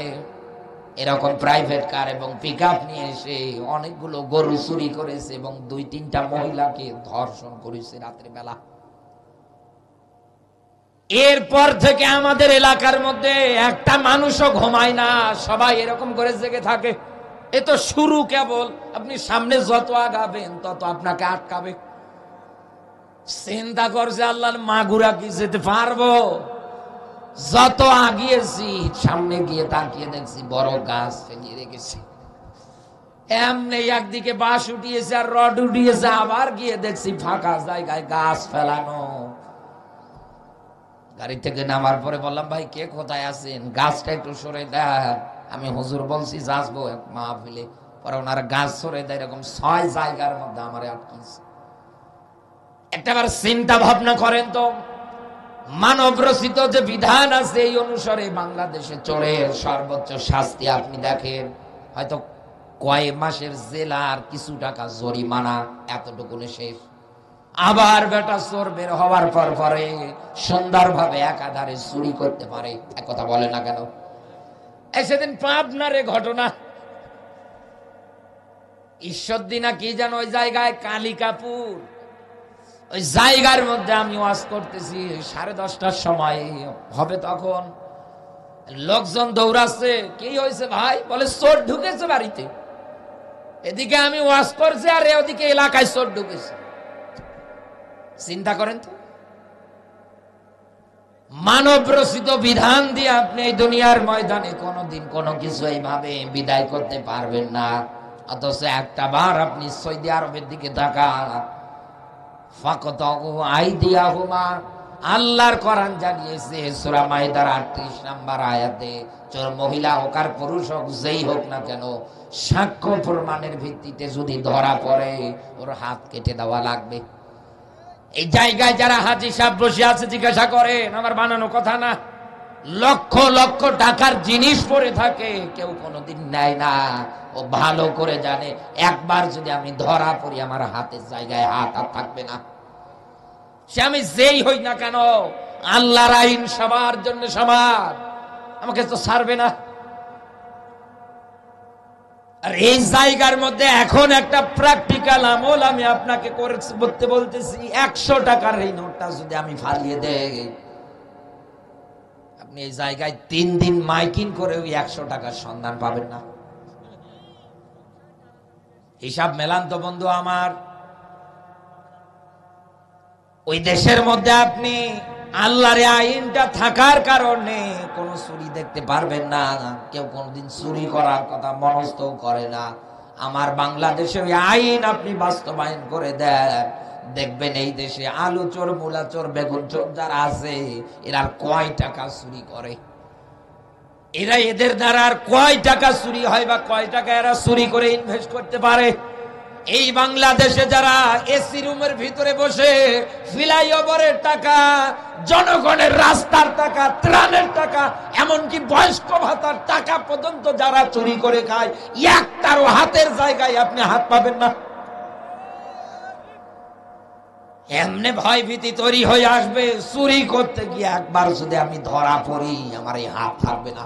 এরকম প্রাইভেট কার এবং পিকআপ নিয়ে এসে অনেকগুলো গরু চুরি করেছে এবং 2-3টা মহিলাকে ধর্ষণ করেছে রাতের বেলা। এরপর থেকে আমাদের এলাকার মধ্যে একটা মানুষও ঘুমায় না, সবাই এরকম করে জেগে থাকে। এ তো শুরু কেবল, আপনি সামনে যত আগাবেন তত আপনাকে আটকাবে। চিন্তা করছে আল্লাহর মাগুরা কি যেতে পারবো? যত আগিয়েছি সামনে গিয়ে তাকিয়ে দেখছি বড় গাছ ফেলিয়ে রেখেছি, এমনি একদিকে বাঁশ উঠিয়েছে আর রড উঠিয়েছে, আবার গিয়ে দেখছি ফাঁকা জায়গায় গাছ ফেলানো। গাড়ি থেকে নামার পরে বললাম, ভাই কে কোথায় আছেন, গাছটা একটু সরে দেন। আমি হুজুর বলছি যাসবো এক মাহফিলে, পরে ওনারা গাছ সরে দেয়। এরকম 6 জায়গার মধ্যে আমার আটকিয়েছে। একটাবার চিন্তা ভাবনা করেন তো, মানব রচিত যে বিধান আছে এই অনুসারে বাংলাদেশে চোরের সর্বোচ্চ শাস্তি আপনি দেখেন, হয়তো কয়েক মাসের জেলার কিছু টাকা জরিমানা, এতটুকুনে শেষ। আবার বেটা চোর বের হওয়ার পরে সুন্দরভাবে একাধারে চুরি করতে পারে। এক কথা বলে না কেন? সেদিন পাবনারে ঘটনা, ঈশ্বরদী কি যেন ওই জায়গায়, কালিকাপুর, ওই জায়গার মধ্যে আমি ওয়াজ করতেছি 10:30টার সময় হবে। তখন লোকজন দৌড়াচ্ছে, কি হয়েছে ভাই? বলে চোর ঢুকেছে বাড়িতে। এদিকে আমি ওয়াজ করছি আর ওদিকে এলাকায় চোর ঢুকেছে। চিন্তা করেন তো, মানব রচিত বিধান দিয়ে আপনি এই দুনিয়ার ময়দানে কোনোদিন কোনো কিছু এইভাবে বিদায় করতে পারবেন না। অথচ একটা বার আপনি সৌদি আরবের দিকে তাকান, ফাকাতাউ আইদিয়াহুমা, আল্লাহর কোরআন জানিয়েছে সূরা মাইদার 38 নম্বর আয়াতে, চোর মহিলা হোক আর পুরুষ হোক, যেই হোক না কেন, সাক্ষ্য প্রমাণের ভিত্তিতে যদি ধরা পড়ে ওর হাত কেটে দেওয়া লাগবে। এই জায়গায় যারা হাজী সাহেব বসে আছে জিজ্ঞাসা করেন, আমার বানানো কথা না, লক্ষ লক্ষ টাকার জিনিস পড়ে থাকে, কেউ কোনোদিন নেয় না। ও ভালো করে জানে একবার যদি আমি ধরা পড়ি আমার হাতের জায়গায় হাত আর থাকবে না। সে আমি যেই হই না কেন, আল্লাহর আইন সবার জন্য সমান, আমাকে তো ছাড়বে না। আর এই জায়গার মধ্যে এখন একটা প্র্যাকটিক্যাল আমল আমি আপনাকে করতে বলতেছি। 100 টাকার এই নোটটা যদি আমি ফালিয়ে দেই, আপনি এই জায়গায় 3 দিন মাইকিং করে ওই 100 টাকার সন্ধান পাবেন না। হিসাব মেলান তো বন্ধু আমার। ওই দেশের মধ্যে আপনি আল্লাহর আইনটা থাকার কারণে কোন চুরি দেখতে পারবেন না, কেউ কোনদিন চুরি করার কথা মনস্থ করে না। আমার বাংলাদেশে ওই আইন আপনি বাস্তবায়ন করে দেন, দেখবেন এই দেশে আলু চোর, মূলা চোর, বেগুন চোর যারা আছে, এরা কয় টাকা চুরি করে, এরা এদের দ্বারা আর কয় টাকা চুরি হয় বা কয় টাকা এরা চুরি করে ইনভেস্ট করতে পারে। এই বাংলাদেশে যারা এসি রুমের ভিতরে বসে ফ্লাইওভারের টাকা, জনগণের রাস্তার টাকা, ত্রাণের টাকা, এমনকি বয়স্ক ভাতার টাকা পর্যন্ত যারা চুরি করে খায়, একটারও হাতের জায়গায় আপনি হাত পাবেন না। এমনি ভয় ভীতি তৈরি হয়ে আসবে, চুরি করতে গিয়ে একবার যদি আমি ধরা পড়ি আমার এই হাত থাকবে না।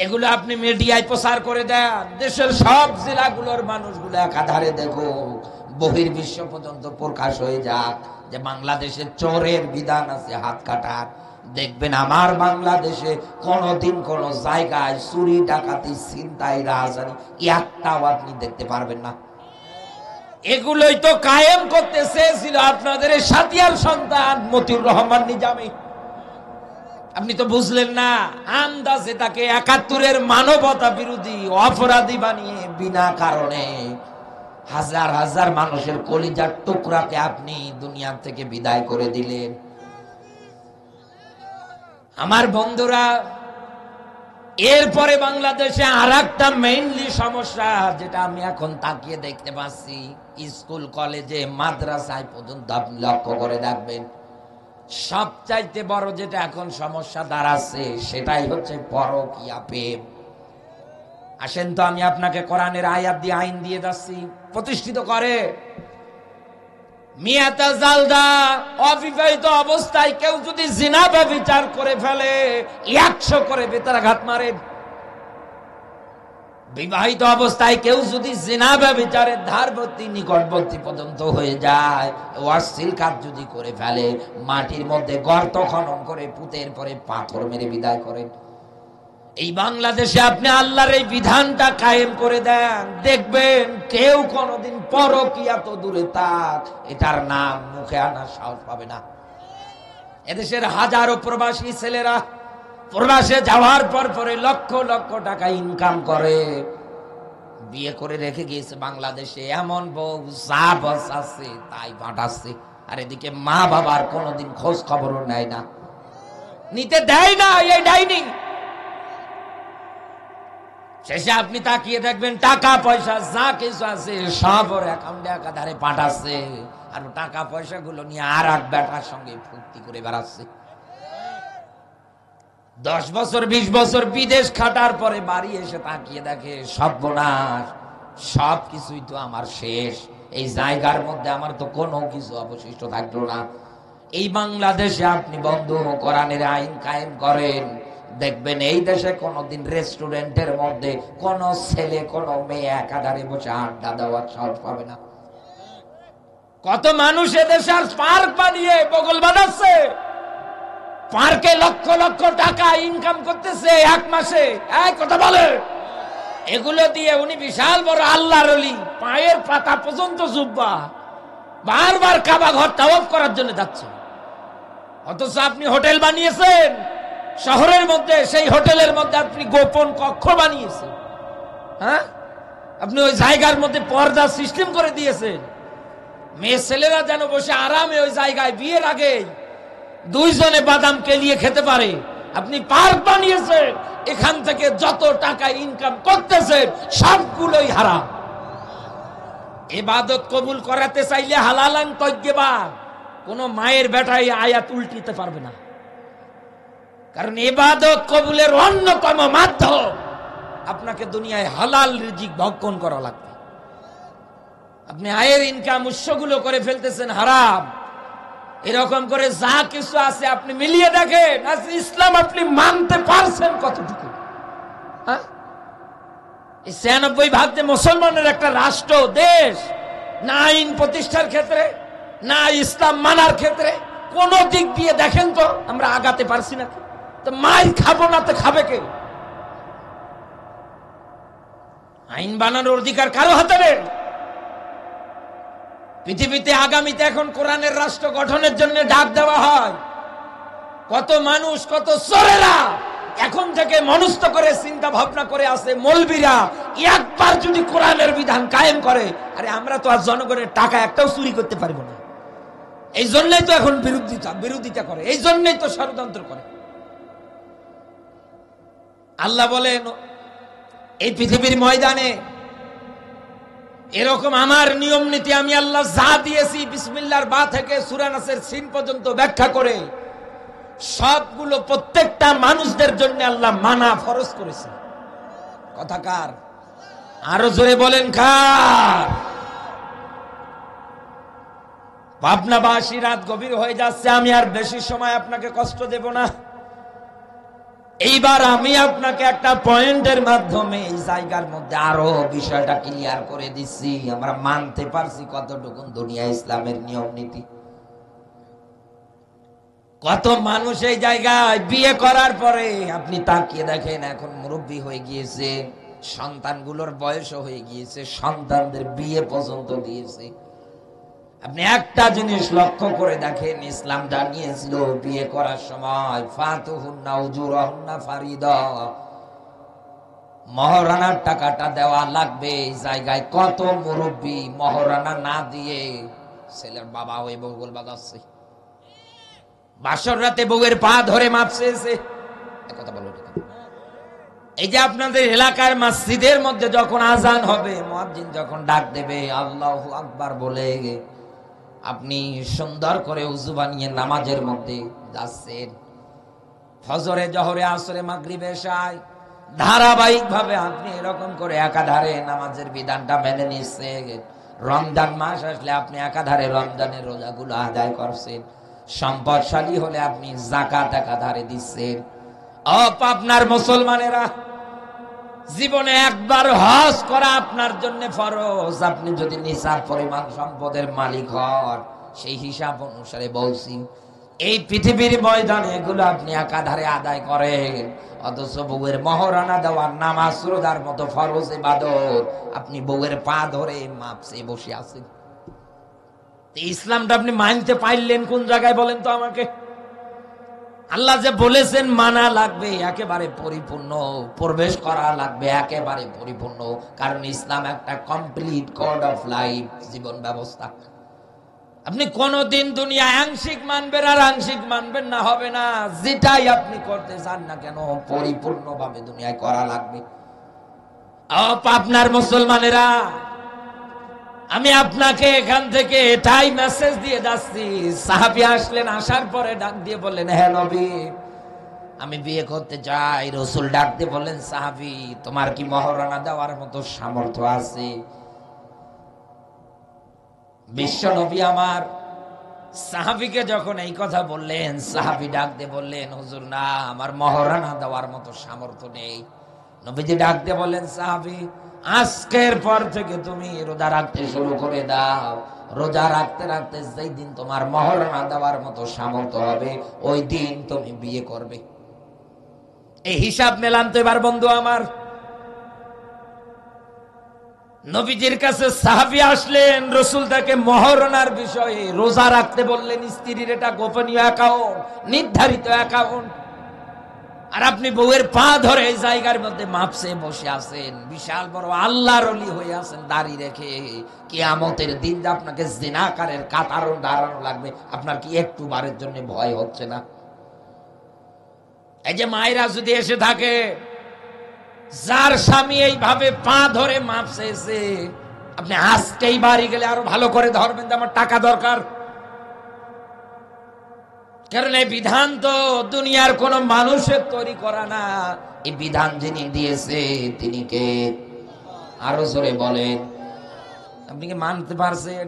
এগুলো আপনি মিডিয়ায় প্রচার করে দেন, দেশের সব জেলাগুলোর মানুষগুলো একাধারে দেখো, বহির্বিশ্ব পর্যন্ত প্রকাশ হয়ে যাক যে বাংলাদেশের চোরের বিধান আছে হাত কাটার। দেখবেন আমার বাংলাদেশে কোনোদিন কোন জায়গায় চুরি, ডাকাতি, ছিনতাই, রাজধানী একটাও আপনি দেখতে পারবেন না। এগুলোই তো কায়েম করতে চেয়েছিল আপনাদের এই সাতিয়ার সন্তান মতিউর রহমান নিজামী। আপনি তো বুঝলেন না, আন্দাজে তাকে ৭১-এর মানবতা বিরোধী অপরাধী বানিয়ে বিনা কারণে হাজার হাজার মানুষের কলিজার টুকরাকে আপনি দুনিয়া থেকে বিদায় করে দিলেন। আমার বন্ধুরা, এরপরে বাংলাদেশে আর একটা মেইনলি সমস্যা যেটা আমি এখন তাকিয়ে দেখতে পাচ্ছি, স্কুল, কলেজে, মাদ্রাসায় পর্যন্ত আপনি লক্ষ্য করে দেখবেন, সবচাইতে বড় যেটা এখন সমস্যা দাঁড়াচ্ছে সেটাই হচ্ছে পরকীয়া প্রেম। আসেন তো আমি আপনাকে কোরআনের আয়াত দিয়ে আইন দিয়ে যাচ্ছি, প্রতিষ্ঠিত করে। মিয়াতা জালদা, অবিবাহিত অবস্থায় কেউ যদি জিনা ব্যভিচার করে ফেলে 100 করে বেত্রাঘাত মারে। বিবাহিত অবস্থায় কেউ যদি জিনা ব্যভিচারের ধারবর্তী, নিকটবর্তী পর্যন্ত হয়ে যায়, অশ্লীল কাজ যদি করে ফেলে, মাটির মধ্যে গর্ত খনন করে পুঁতের পরে পাথর মেরে বিদায় করেন। এই বাংলাদেশে আপনি আল্লাহর এই বিধানটা কায়েম করে দেন, দেখবেন কেউ কোনোদিন পরকীয়া তো দূরে থাক, এটার নাম মুখে আনার সাহস পাবে না। এদেশের হাজারো প্রবাসী ছেলেরা প্রবাসে যাওয়ার পর পরে লক্ষ লক্ষ টাকা ইনকাম করে, বিয়ে করে রেখে গিয়েছে বাংলাদেশে। এমন বউ যা বস আছে তাই পাঠাচ্ছে, আর এদিকে মা বাবার কোনোদিন খোঁজ খবরও নেয় না, নিতে দেয় না। এই ডাইনি শেষে আপনি তাকিয়ে দেখবেন টাকা পয়সা যা কিছু আছে সব ওর অ্যাকাউন্টে একাধারে পাঠাচ্ছে, আর টাকা পয়সা গুলো নিয়ে আর এক বেটার সঙ্গে ফুর্তি করে বেড়াচ্ছে। 10 বছর 20 বছর বিদেশ খাটার পরে বাড়ি এসে তাকিয়ে দেখে সর্বনাশ, সব কিছুই তো আমার শেষ, এই জায়গার মধ্যে আমার তো কোনো কিছু অবশিষ্ট থাকলো না। এই বাংলাদেশে আপনি বন্ধু কোরআনের আইন কায়েম করেন, দেখবেন এই দেশে কোনোদিন রেস্টুরেন্টের মধ্যে কোন ছেলে কোন মেয়ে একাধারে বসে আড্ডা দেওয়ার সাহস পাবে না। কত মানুষ এদেশে আর পার্ক বানিয়ে বগল বানাচ্ছে, পার্কে লক্ষ লক্ষ টাকা ইনকাম করতেছে এক মাসে, এই কথা বলে। এগুলো দিয়ে উনি বিশাল বড় আল্লাহর ওলি, পায়ের পাতা পর্যন্ত জুব্বা, বারবার কাবা ঘর তাওয়াফ করার জন্য যাচ্ছে। অথচ আপনি হোটেল বানিয়েছেন শহরের মধ্যে, সেই হোটেলের মধ্যে আপনি গোপন কক্ষ বানিয়েছেন। হ্যাঁ, আপনি ওই জায়গার মধ্যে পর্দা সিস্টেম করে দিয়েছেন, মেয়ে ছেলেরা যেন বসে আরামে ওই জায়গায় বিয়ের আগে দুইজনে বাদাম কেলিয়ে খেতে পারে। আপনি পার্ক বানিয়েছেন, এখান থেকে যত টাকা ইনকাম করতেছেন সবগুলোই হারাম। ইবাদত কবুল করাতে চাইলে হালালান তয়্যিবা, কোন মায়ের বেটাই আয়াত উল্টিতে পারবে না। কারণ ইবাদত কবুলের অন্যতম মাধ্যম আপনাকে দুনিয়ায় হালাল রিজিক ভক্ষণ করা লাগবে। আপনি আয়ের ইনকাম উৎসগুলো করে ফেলতেছেন হারাম। এরকম করে যা কিছু আছে আপনি মিলিয়ে দেখেন, ইসলাম আপনি মানতে পারছেন কতটুকু? হ্যাঁ, ৯৬ যে মুসলমানের একটা রাষ্ট্র দেশ, না আইন প্রতিষ্ঠার ক্ষেত্রে, না ইসলাম মানার ক্ষেত্রে, কোন দিক দিয়ে দেখেন তো আমরা আগাতে পারছি না। তো মাই খাবো না তো খাবে কে? আইন বানানোর অধিকার কারো হাতে নেই। পৃথিবীতে আগামীতে এখন কোরআনের রাষ্ট্র গঠনের জন্য ডাক দেওয়া হয়। কত মানুষ, কত চোরেরা এখন থেকে মনস্থ করে চিন্তা ভাবনা করে আছে, মৌলবীরা একবার যদি কোরআনের বিধান কায়েম করে, আরে আমরা তো আর জনগণের টাকা একটাও চুরি করতে পারবো না। এই জন্যই তো এখন বিরোধিতা করে, এই জন্যই তো ষড়যন্ত্র করে। আল্লাহ বলেন এই পৃথিবীর ময়দানে এরকম আমার নিয়ম নীতি আমি আল্লাহ যা দিয়েছি, বিসমিল্লাহর বা থেকে সূরা নাসের সিন পর্যন্ত ব্যাখ্যা করে সবগুলো প্রত্যেকটা মানুষদের জন্য আল্লাহ মানা ফরজ করেছে। কথা কার? আরো জোরে বলেন কার? পাবনাবাসী, রাত গভীর হয়ে যাচ্ছে, আমি আর বেশি সময় আপনাকে কষ্ট দেব না। এইবার আমি আপনাকে একটা পয়েন্টের মাধ্যমে এই জায়গার মধ্যে আরো বিষয়টা ক্লিয়ার করে দিচ্ছি, আমরা মানতে পারছি কতটুকু দুনিয়া ইসলামের নিয়ম নীতি। কত মানুষ এই জায়গায় বিয়ে করার পরে আপনি তাকিয়ে দেখেন এখন মুরব্বী হয়ে গিয়েছে, সন্তানগুলোর বয়সও হয়ে গিয়েছে, সন্তানদের বিয়ে পর্যন্ত দিয়েছে। আপনি একটা জিনিস লক্ষ্য করে দেখেন, ইসলাম জানিয়েছিল বিয়ে করার সময় ফাতুহুন্না উজুরাহুন্না ফারিদা, মহরানার টাকাটা দেওয়া লাগবে। এই জায়গায় কত মুরব্বী মহরানা না দিয়ে ছেলের বাবা হয়ে বগল বাজাচ্ছে, বাসর রাতে বউয়ের পা ধরে মাপ চেয়েছে। কথা বলো, এই যে আপনাদের এলাকার মসজিদের মধ্যে যখন আজান হবে, মুয়াজ্জিন যখন ডাক দেবে আল্লাহু আকবার বলে আপনি সুন্দর করে উযু বানিয়ে নামাজের মধ্যে যাচ্ছেন, ফজরে, জোহরে, আসরে, মাগরিবে, এশায় ধারাবাহিক ভাবে আপনি এরকম করে একাধারে নামাজের বিধানটা মেনে নিচ্ছেন। রমজান মাস আসলে আপনি একাধারে রমজানের রোজাগুলো আদায় করছেন। সম্পদশালী হলে আপনি যাকাত একাধারে দিচ্ছেন। আপনার মুসলমানেরা, জীবনে একবার হজ করা আপনার জন্য ফরজ। আপনি যদি নিসাব পরিমাণ সম্পদের মালিক হন, সেই হিসাব অনুসারে বলছি এই পৃথিবীর ময়দানে এগুলো আপনি একাধারে আদায় করেন। অথচ বউয়ের মহরানা দেওয়ার, নামাজ রোজার মতো ফরজ ইবাদত আপনি বউয়ের পা ধরে মাপসে বসে আছেন। ইসলামটা আপনি মানতে পারলেন কোন জায়গায় বলেন তো আমাকে? আল্লাহ যে বলেছেন মানা লাগবে একেবারে পরিপূর্ণ, প্রবেশ করা লাগবে একেবারে পরিপূর্ণ, কারণ ইসলাম একটা কমপ্লিট কোড অফ লাইফ, জীবন ব্যবস্থা। আপনি কোনদিন দুনিয়া আংশিক মানবেন আর আংশিক মানবেন না, হবে না। যেটাই আপনি করতে চান না কেন পরিপূর্ণভাবে দুনিয়ায় করা লাগবে। আপনার মুসলমানেরা, আমি আপনাকে এখান থেকে এটাই মেসেজ দিয়ে যাচ্ছি। সাহাবী আসলেন, আসার পরে ডাক দিয়ে বললেন, হে নবী আমি বিয়ে করতে চাই। রাসূল ডাক দিয়ে বললেন, সাহাবী তোমার কি মহরানা দেওয়ার মতো সামর্থ্য আছে? বিশ্ব নবী আমার সাহাবীকে যখন এই কথা বললেন, সাহাবী ডাক দিয়ে বললেন, হুজুর না, আমার মহরানা দেওয়ার মতো সামর্থ্য নেই। নবীজি ডাক দিয়ে বললেন, সাহাবী আজকের পর থেকে তুমি রোজা রাখতে শুরু করে দাও। রোজা রাখতে রাখতে যেই দিন তোমার মহরণা দেওয়ার মতো সামর্থ্য হবে, ওই দিন তুমি বিয়ে করবে। এই হিসাব মেলান তো এবার বন্ধু আমার। নবীজির কাছে সাহাবী আসলেন, রাসূল তাকে মহরণার বিষয়ে রোজা রাখতে বললেন। স্ত্রীর এটা গোপনীয় অ্যাকাউন্ট, নির্ধারিত অ্যাকাউন্ট, আর আপনি বউয়ের পা ধরে এই জায়গার মধ্যে মাপসে বসে আছেন। বিশাল বড় আল্লাহর ওলি হয়ে আছেন দাড়ি রেখে। কিয়ামতের দিন আপনাকে জিনাকারের কাতারও দাঁড়ানো লাগবে, আপনার কি একটু বারের জন্য ভয় হচ্ছে না? এই যে মায়েরা যদি এসে থাকে, যার স্বামী এইভাবে পা ধরে মাপছে, আপনি আজকেই বাড়ি গেলে আরো ভালো করে ধরবেন যে আমার টাকা দরকার। কারণ এই বিধান তো দুনিয়ার কোন মানুষের তৈরি করা না। এই বিধান যিনি দিয়েছে তিনি কে? আরো জোরে বলেন। আপনি কি মানতে পারছেন?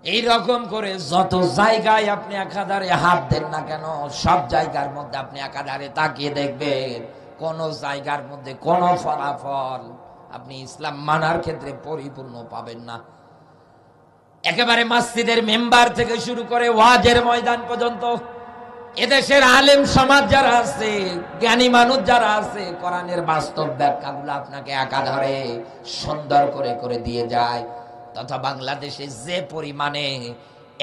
এই রকম করে যত জায়গায় আপনি একাধারে হাত দেন না কেন, সব জায়গার মধ্যে আপনি একাধারে তাকিয়ে দেখবেন, কোন জায়গার মধ্যে কোন ফলাফল আপনি ইসলাম মানার ক্ষেত্রে পরিপূর্ণ পাবেন না। একেবারে মসজিদের মেম্বার থেকে শুরু করে ওয়াজের ময়দান পর্যন্ত এদেশের আলেম সমাজ যারা আছে, জ্ঞানী মানুষ যারা আছে, কোরআনের বাস্তব ব্যাখ্যাগুলো আপনাকে একাধারে সুন্দর করে করে দিয়ে যায়। তথা বাংলাদেশে যে পরিমাণে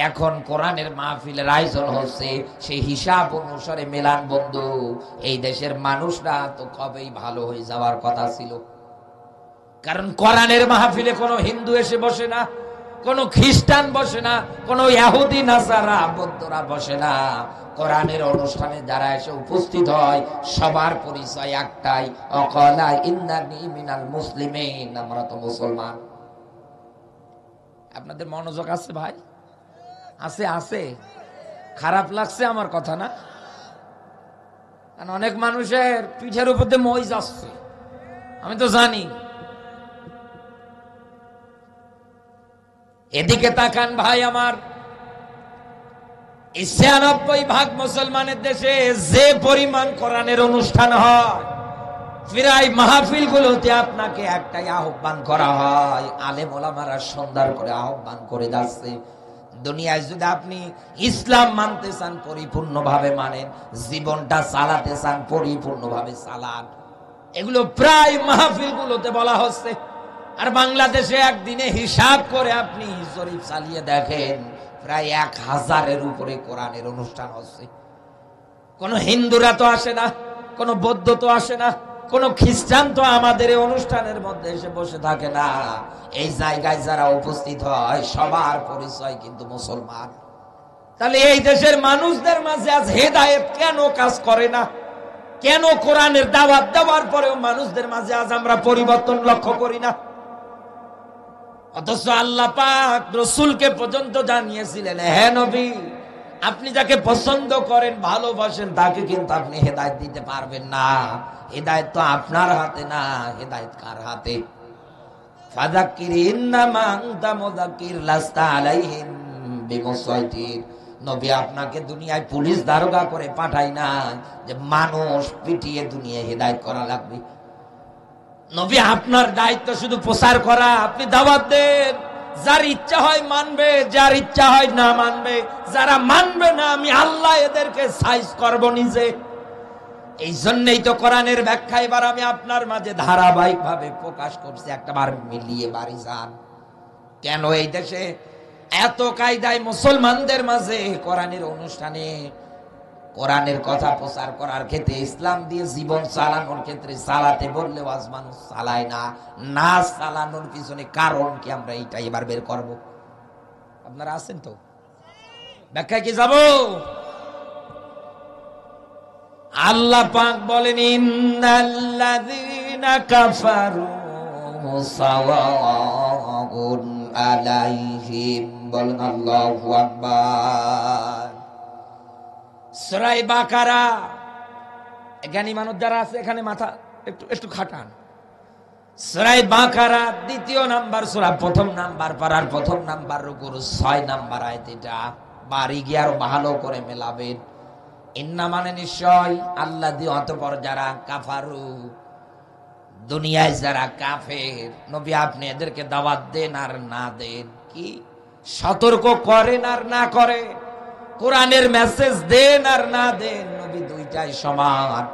এখন কোরআনের মাহফিলের আয়োজন হচ্ছে, সেই হিসাব অনুসারে মেলান বন্ধু, এই দেশের মানুষরা তো কবেই ভালো হয়ে যাওয়ার কথা ছিল। কারণ কোরআনের মাহফিলে কোনো হিন্দু এসে বসে না, কোনো খ্রিস্টান বসে না, কোনো ইহুদি নাসারা বৌদ্ধরা বসে না। কোরআনের অনুষ্ঠানে যারা এসে উপস্থিত হয়, সবার পরিচয় একটাই, অকালা ইন্নানি মিনাল মুসলিমিন, আমরা তো মুসলমান। আপনাদের মনোযোগ আছে ভাই? আছে আছে? খারাপ লাগছে আমার কথা না? কারণ অনেক মানুষের পিঠের উপর দিয়ে মই যাচ্ছে, আমি তো জানি। এদিকে তাকান ভাই আমার, ৯৬% মুসলমানের দেশে যে পরিমাণ কোরআনের অনুষ্ঠান হয়, প্রায় মাহফিল গুলোতে আপনাকে একটাই আহ্বান করা হয়, আলেম ওলামারা সুন্দর করে আহ্বান করে যাচ্ছে, দুনিয়ায় যদি আপনি ইসলাম মানতে চান পরিপূর্ণভাবে মানেন, জীবনটা চালাতে চান পরিপূর্ণভাবে চালান। এগুলো প্রায় মাহফিল গুলোতে বলা হচ্ছে। আর বাংলাদেশে একদিনে হিসাব করে আপনি জরিপ চালিয়ে দেখেন, প্রায় ১,০০০-এর উপরে কোরআনের অনুষ্ঠান হচ্ছে। কোন হিন্দুরা তো আসে না, কোন বৌদ্ধ তো আসে না, কোন খ্রিস্টান তো আমাদের এই অনুষ্ঠানের মধ্যে এসে বসে থাকে না। এই জায়গায় যারা উপস্থিত হয়, সবার পরিচয় কিন্তু মুসলমান। তাহলে এই দেশের মানুষদের মাঝে আজ হেদায়েত কেন কাজ করে না? কেন কোরআনের দাওয়াত দেওয়ার পরেও মানুষদের মাঝে আজ আমরা পরিবর্তন লক্ষ্য করি না? অথচ আল্লাহ পাক রাসূলকে পর্যন্ত জানিয়েছিলেন, হে নবী, আপনি যাকে পছন্দ করেন, ভালোবাসেন, তাকে কিন্তু আপনি হেদায়েত দিতে পারবেন না। হেদায়েত তো আপনার হাতে না, হেদায়েত কার হাতে? ফাযাক্কির ইন্নামা আনতা মুযাক্কির লাস্তা আলাইহিম বিমুসাইতির। নবী আপনাকে দুনিয়ায় পুলিশ দারোগা করে পাঠাই না যে মানুষ পিটিয়ে দুনিয়ায় হেদায়েত করা লাগবে। নবী আপনার দায়িত্ব শুধু প্রচার করা, আপনি দাওয়াত দেন, যার ইচ্ছা হয় মানবে, যার ইচ্ছা হয় না মানবে। যারা মানবে না, আমি আল্লাহ এদেরকে সাইজ করব নিজে। এই জন্যই তো কোরআনের ব্যাখ্যা এবার আমি আপনার মাঝে ধারাবাহিক ভাবে প্রকাশ করছি। একটাবার মিলিয়ে বাড়ি যান। কেন এই দেশে এত কায়দায় মুসলমানদের মাঝে কোরআনের অনুষ্ঠানে, কোরআনের কথা প্রচার করার ক্ষেত্রে, ইসলাম দিয়ে জীবন চালানোর ক্ষেত্রে চালাতে বললেও আজ মানুষ চালায় না। না চালানোর পিছনে কারণ কি, আমরা এইটাই এবার বের করব। আপনারা আছেন তো? ব্যাখ্যায় কি যাব? আল্লাহ পাক বলেন, ইন্নাল্লাযীনা কাফারু সাওয়াউন আলাইহিম, বলেন আল্লাহু আকবার। সূরা বাকারা, জ্ঞানী মানুষ যারা আছে এখানে মাথা একটু একটু খাটান। সূরা বাকারা ২য় নাম্বার সূরা, ১ম নাম্বার পারার ১ম নাম্বার রুকুর ৬ নাম্বার আয়াত। এটা বাড়ি গিয়ে আরো ভালো করে মেলাবেন। ইন্না মানে নিশ্চয়, আল্লাযী অতঃপর যারা, কাফারু দুনিয়ায় যারা কাফের, নবী আপনি এদেরকে দাওয়াত দেন আর না দেন, কি সতর্ক করেন আর না করে, কোরআনের মেসেজ দেন আর না দেন, নবী দুইটাই সমান।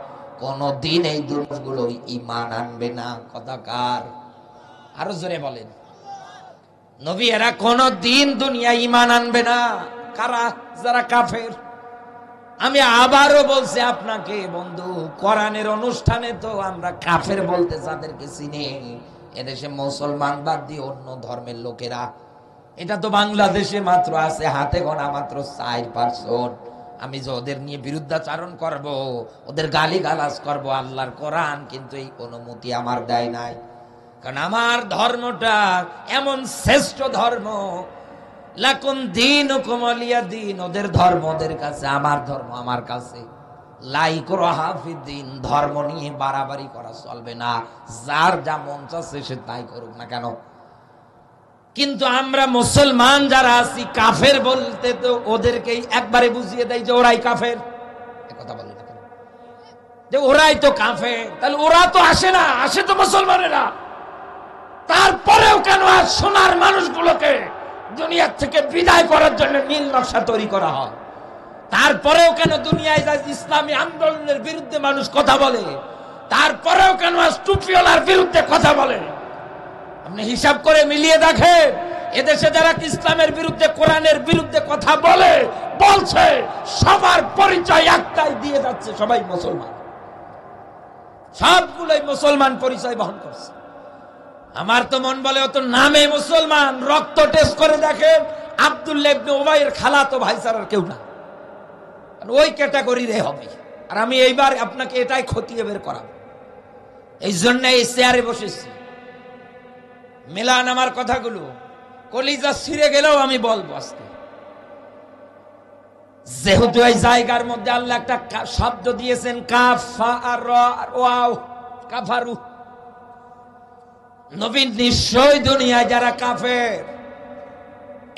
কোনদিন এই দুর্গুলো ঈমান আনবে না। কথাকার আরো জোরে বলেন। নবী এরা কোনদিন দুনিয়ায় ঈমান আনবে না। কারা? যারা কাফের। আমি আবারও বলছি আপনাকে বন্ধু, কোরআনের অনুষ্ঠানে তো আমরা কাফের বলতে যাদেরকে চিনি, এদেশে মুসলমান বাদ দিয়ে অন্য ধর্মের লোকেরা, এটা তো বাংলাদেশে মাত্র আছে হাতে গোনা মাত্র 4%। আমি যে ওদের নিয়ে বিরুদ্ধাচারণ করব, ওদের গালি গালাজ করব, আল্লাহর কোরআন কিন্তু এই অনুমতি আমার দেয় নাই। কারণ আমার ধর্মটা এমন শ্রেষ্ঠ ধর্ম, লাকুম দীনুকুম ওয়ালিয়া দীন, ওদের ধর্ম ওদের কাছে, আমার ধর্ম আমার কাছে। লা ইকরাহা ফিদ্দীন, ধর্ম নিয়ে বাড়াবাড়ি করা চলবে না, যার যা মন চাচ্ছে সে তাই করুক না কেন। কিন্তু আমরা মুসলমান যারা আছি, কাফের বলতে তো ওদেরকেই একবারে বুঝিয়ে দেয় যে ওরাই কাফের। কথা বলে না কেন যে ওরাই তো কাফের, তাহলে ওরা তো আসে না, আসে তো মুসলমানেরা। তারপরেও কেন আর সোনার মানুষগুলোকে দুনিয়া থেকে বিদায় করার জন্য নীল নকশা তৈরি করা হয়? তারপরেও কেন দুনিয়ায় ইসলামী আন্দোলনের বিরুদ্ধে মানুষ কথা বলে? তারপরেও কেন আজ টুপিওয়ালার বিরুদ্ধে কথা বলে? আপনি হিসাব করে মিলিয়ে দেখেন, এদেশে যারা ইসলামের বিরুদ্ধে, কোরআনের বিরুদ্ধে কথা বলে, বলছে, সবার পরিচয় একটাই দিয়ে যাচ্ছে, সবাই মুসলমান। সবগুলোই মুসলমান পরিচয় বহন করছে। আমার তো মন বলে ও তো নামে মুসলমান, রক্ত টেস্ট করে দেখেন আব্দুল্লাহ ইবনে উবাইয়ের খালাতো ভাই ছাড়া আর কেউ না, ওই ক্যাটাগরির হবে। আর আমি এইবার আপনাকে এটাই খতিয়ে বের করাবো, এই জন্য এই চেয়ারে বসেছি। মেলান আমার কথাগুলো, কলিজা ছিঁড়ে গেলেও আমি বলবো আজকে। যেহেতু এই জায়গার মধ্যে আল্লাহ একটা শব্দ দিয়েছেন কাফা আর ওয়াও, কাফারু, নবী নিশ্চয় দুনিয়ায় যারা কাফের,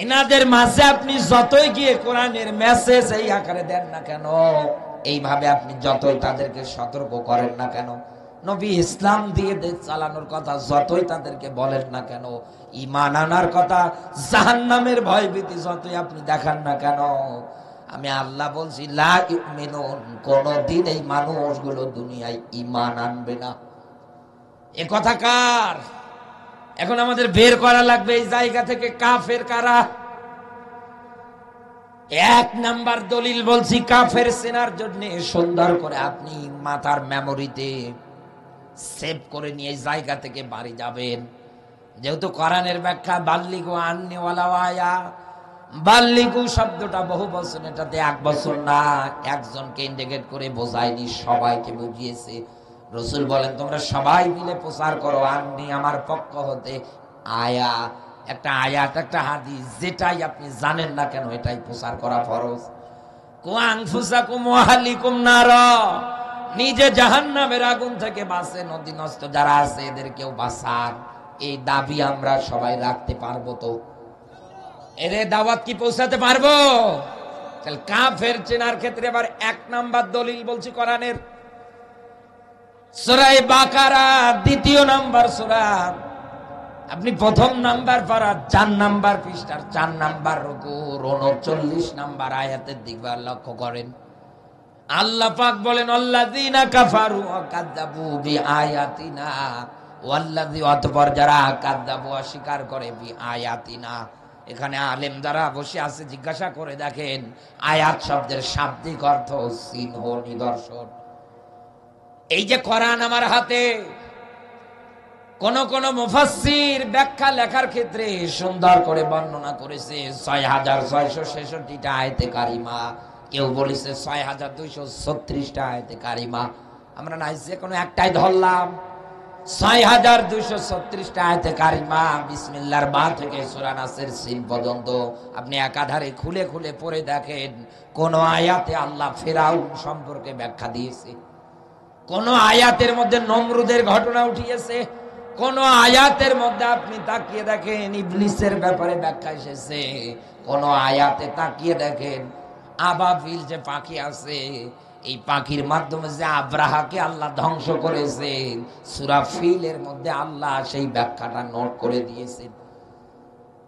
এনাদের মাঝে আপনি যতই গিয়ে কোরআনের মেসেজ এই আকারে দেন না কেন, এইভাবে আপনি যতই তাদেরকে সতর্ক করেন না কেন, নবী ইসলাম দিয়ে দেশ চালানোর কথা যতই তাদেরকে বলেন না কেন, ঈমান আনার কথা, জাহান্নামের ভয়ভীতি যতই আপনি দেখান না কেন, আমি আল্লাহ বলছি লা ইউমিনুন, কোনদিন এই মানুষগুলো দুনিয়ায় ঈমান আনবে না। এ কথা কার? এখন আমাদের বের করা লাগবে এই জায়গা থেকে কাফের কারা। এক নাম্বার দলিল বলছি, কাফের চেনার জন্য সুন্দর করে আপনি মাথার মেমোরিতে সেভ করে নিয়ে এই জায়গা থেকে বাড়ি যাবেন। যেহেতু কোরআনের ব্যাখ্যা বাল্লিগু আন্নি ওয়ালাউ আয়া, বাল্লিগু শব্দটা বহু বচন, এটাতে এক বচন না, একজনকে ইন্ডিকেট করে বোঝায়নি, সবাইকে বুঝিয়েছে। রাসূল বলেন তোমরা সবাই মিলে প্রচার করো, আন্নি আমার পক্ষ হতে, আয়া একটা আয়াত, একটা হাদিস, যেটাই আপনি জানেন না কেন এটাই প্রচার করা ফরজ। কু আনফুসাকুম ওয়া আহলিকুম নার, নিজে জাহান্নামের আগুন থেকে বাঁচেন, অধীনস্থ যারা আছে এদেরকেও বাঁচান। এই দাবি আমরা সবাই রাখতে পারবো তো? এর দাওয়াত কি পৌঁছাতে পারবো? তাহলে কাফের চেনার ক্ষেত্রে এবার এক নাম্বার দলিল বলছি কোরআনের, সূরা বাকারা দ্বিতীয় নাম্বার সূরা, আপনি প্রথম নাম্বার পারা 4 নাম্বার পৃষ্ঠার 4 নাম্বার রুকুর 39 নাম্বার আয়াতের দিকে লক্ষ্য করেন। আল্লাহ পাক বলেন আল্লাযীনা কাফারু ওয়া কাযযাবু বিআয়াতিনা ওয়াল্লাযী, অতঃপর যারা কাযযাবু, অস্বীকার করে, বিআয়াতিনা, এখানে আলেম যারা বসে আছে জিজ্ঞাসা করে দেখেন আয়াত শব্দের শাব্দিক অর্থ চিহ্ন, নিদর্শন। এই যে কোরআন আমার হাতে, কোন কোন মুফাসসির ব্যাখ্যা লেখার ক্ষেত্রে সুন্দর করে বর্ণনা করেছে 6666টা আয়াতে কারিমা, কেউ বলেছে 6236টা আয়াতে কারিমা। আমরা নাই যে কোনো একটাই ধরলাম, 6236টা আয়াতে কারিমা, বিসমিল্লাহর বা থেকে সূরা নাসের সিন পর্যন্ত আপনি একাধারে খুলে খুলে পড়ে দেখেন, কোন আয়াতে আল্লাহ ফেরাউন সম্পর্কে ব্যাখ্যা দিয়েছে, কোন আয়াতের মধ্যে নমরুদের ঘটনা উঠিয়েছে, কোন আয়াতের মধ্যে আপনি তাকিয়ে দেখেন ইবলিসের ব্যাপারে ব্যাখ্যা এসেছে, কোন আয়াতে তাকিয়ে দেখেন আবাবিল যে পাখি আছে এই পাখির মাধ্যমে যে আব্রাহাকে আল্লাহ ধ্বংস করেছেন, সূরা ফিলের মধ্যে আল্লাহ সেই ব্যাখ্যাটা নোট করে দিয়েছেন।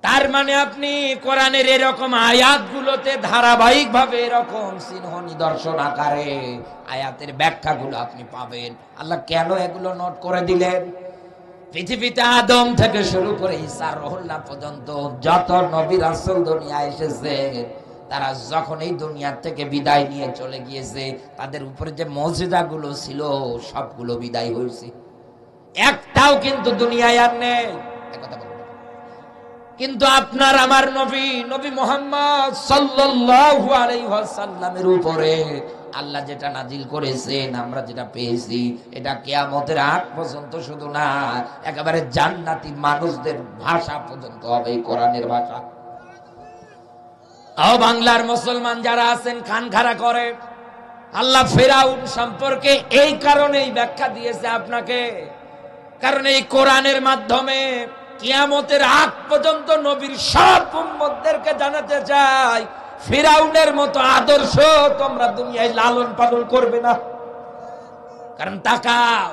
তার মানে আপনি কোরআনের এরকম আয়াতগুলোতে ধারাবাহিকভাবে এরকম চিহ্ন নিদর্শন আকারে আয়াতের ব্যাখ্যাগুলো আপনি পাবেন। আল্লাহ কেন এগুলো নোট করে দিলেন? পৃথিবীতে আদম থেকে শুরু করে ঈসা রুহুল্লাহ পর্যন্ত যত নবী রাসূল দুনিয়ায় এসেছে, তারা যখন এই দুনিয়া থেকে বিদায় নিয়ে চলে গিয়েছে, তাদের উপরে যে মুজিজাগুলো ছিল সবগুলো বিদায় হয়েছে, একটাও কিন্তু দুনিয়ায় আর নেই। একথা বলবো। কিন্তু আপনার আমার নবী, নবী মুহাম্মদ সাল্লাল্লাহু আলাইহি ওয়াসাল্লামের উপরে আল্লাহ যেটা নাজিল করেছেন, আমরা যেটা পেয়েছি, এটা কিয়ামতের আগ পর্যন্ত শুধু না, একেবারে জান্নাতি মানুষদের ভাষা পর্যন্ত হবে এই কোরআনের ভাষা। ও বাংলার মুসলমান যারা আছেন কান খাড়া করে, আল্লাহ ফিরাউন সম্পর্কে এই কারণেই ব্যাখ্যা দিয়েছে আপনাকে, কারণ এই কোরআনের মাধ্যমে কিয়ামতের আগ পর্যন্ত নবীর সব উম্মতদেরকে জানাতে চাই, ফিরাউনের মতো আদর্শ তোমরা দুনিয়ায় লালন পালন করবে না। কারণ তাকাও,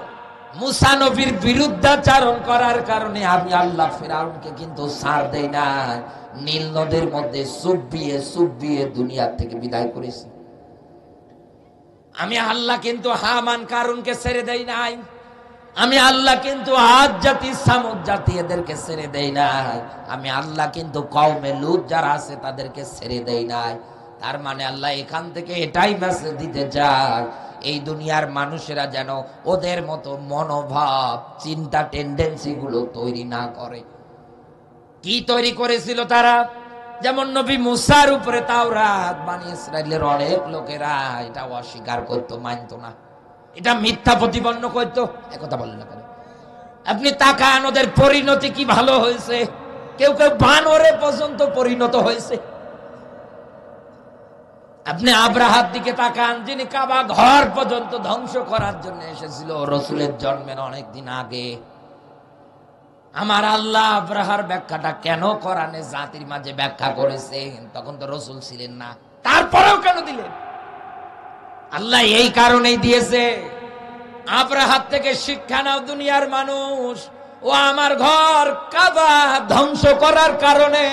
মুসা নবীর বিরুদ্ধাচারণ করার কারণে আমি আল্লাহ ফিরাউনকে কিন্তু ছাড় দেই না, নীল নদের মধ্যে চুবিয়ে চুবিয়ে দুনিয়া থেকে বিদায় করেছি। আমি আল্লাহ কিন্তু হামান কারুনকে ছেড়ে দেই নাই, আমি আল্লাহ কিন্তু আদ জাতি সামুদ জাতি এদেরকে ছেড়ে দেই নাই, আমি আল্লাহ কিন্তু কওমে লূত যারা আছে তাদেরকে ছেড়ে দেই নাই। তার মানে আল্লাহ এখান থেকে এটাই মেসেজ দিতে চায়, এই দুনিয়ার মানুষেরা যেন ওদের মতো মনোভাব, চিন্তা, টেন্ডেন্সি গুলো তৈরি না করে। কি তৈরি করেছিল তারা? যেমন নবী মুসার উপরে তাওরাত, বনি ইসরাইলের অনেক লোকেরা এটা অস্বীকার করতো, মানতো না, এটা মিথ্যা প্রতিপন্ন করতো। একথা বললেন না কেন? আপনি তাকান ওদের পরিণতি কি ভালো হয়েছে, কেউ কেউ বানরে পর্যন্ত পরিণত হয়েছে। আপনি আব্রাহার দিকে তাকান, যিনি কাবা ঘর পর্যন্ত ধ্বংস করার জন্য এসেছিল রসুলের জন্মের অনেকদিন আগে। আমার আল্লাহ আব্রাহার ব্যাখ্যাটা কেন কোরআনে জাতির মাঝে ব্যাখ্যা করেছেন? তখন তো রসুল ছিলেন না, তারপরেও কেন দিলেন? আল্লাহ এই কারণেই দিয়েছে, আব্রাহার থেকে শিক্ষা নাও দুনিয়ার মানুষ। ও আমার ঘর কাবা ধ্বংস করার কারণে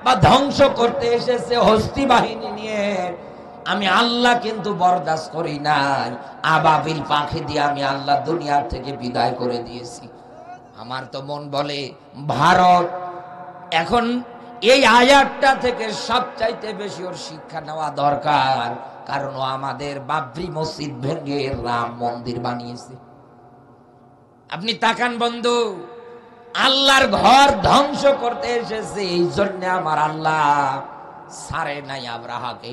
বা ধ্বংস করতে এসেছে হস্তি বাহিনী নিয়ে, আমি আল্লাহ কিন্তু বরদাস্ত করি নাই। আবাবিল পাখি দিয়ে আমি আল্লাহ দুনিয়ার থেকে বিদায় করে দিয়েছি। আমার তো মন বলে ভারত এখন এই আয়াতটা থেকে সবচাইতে বেশি ওর শিক্ষা নেওয়া দরকার, কারণ ও আমাদের বাবরি মসজিদ ভেঙে রাম মন্দির বানিয়েছে। আপনি তাকান বন্ধু, আল্লাহর ঘর ধ্বংস করতে এসেছে, এই জন্য আমার আল্লাহ ছাড়ে নাই আব্রাহাকে।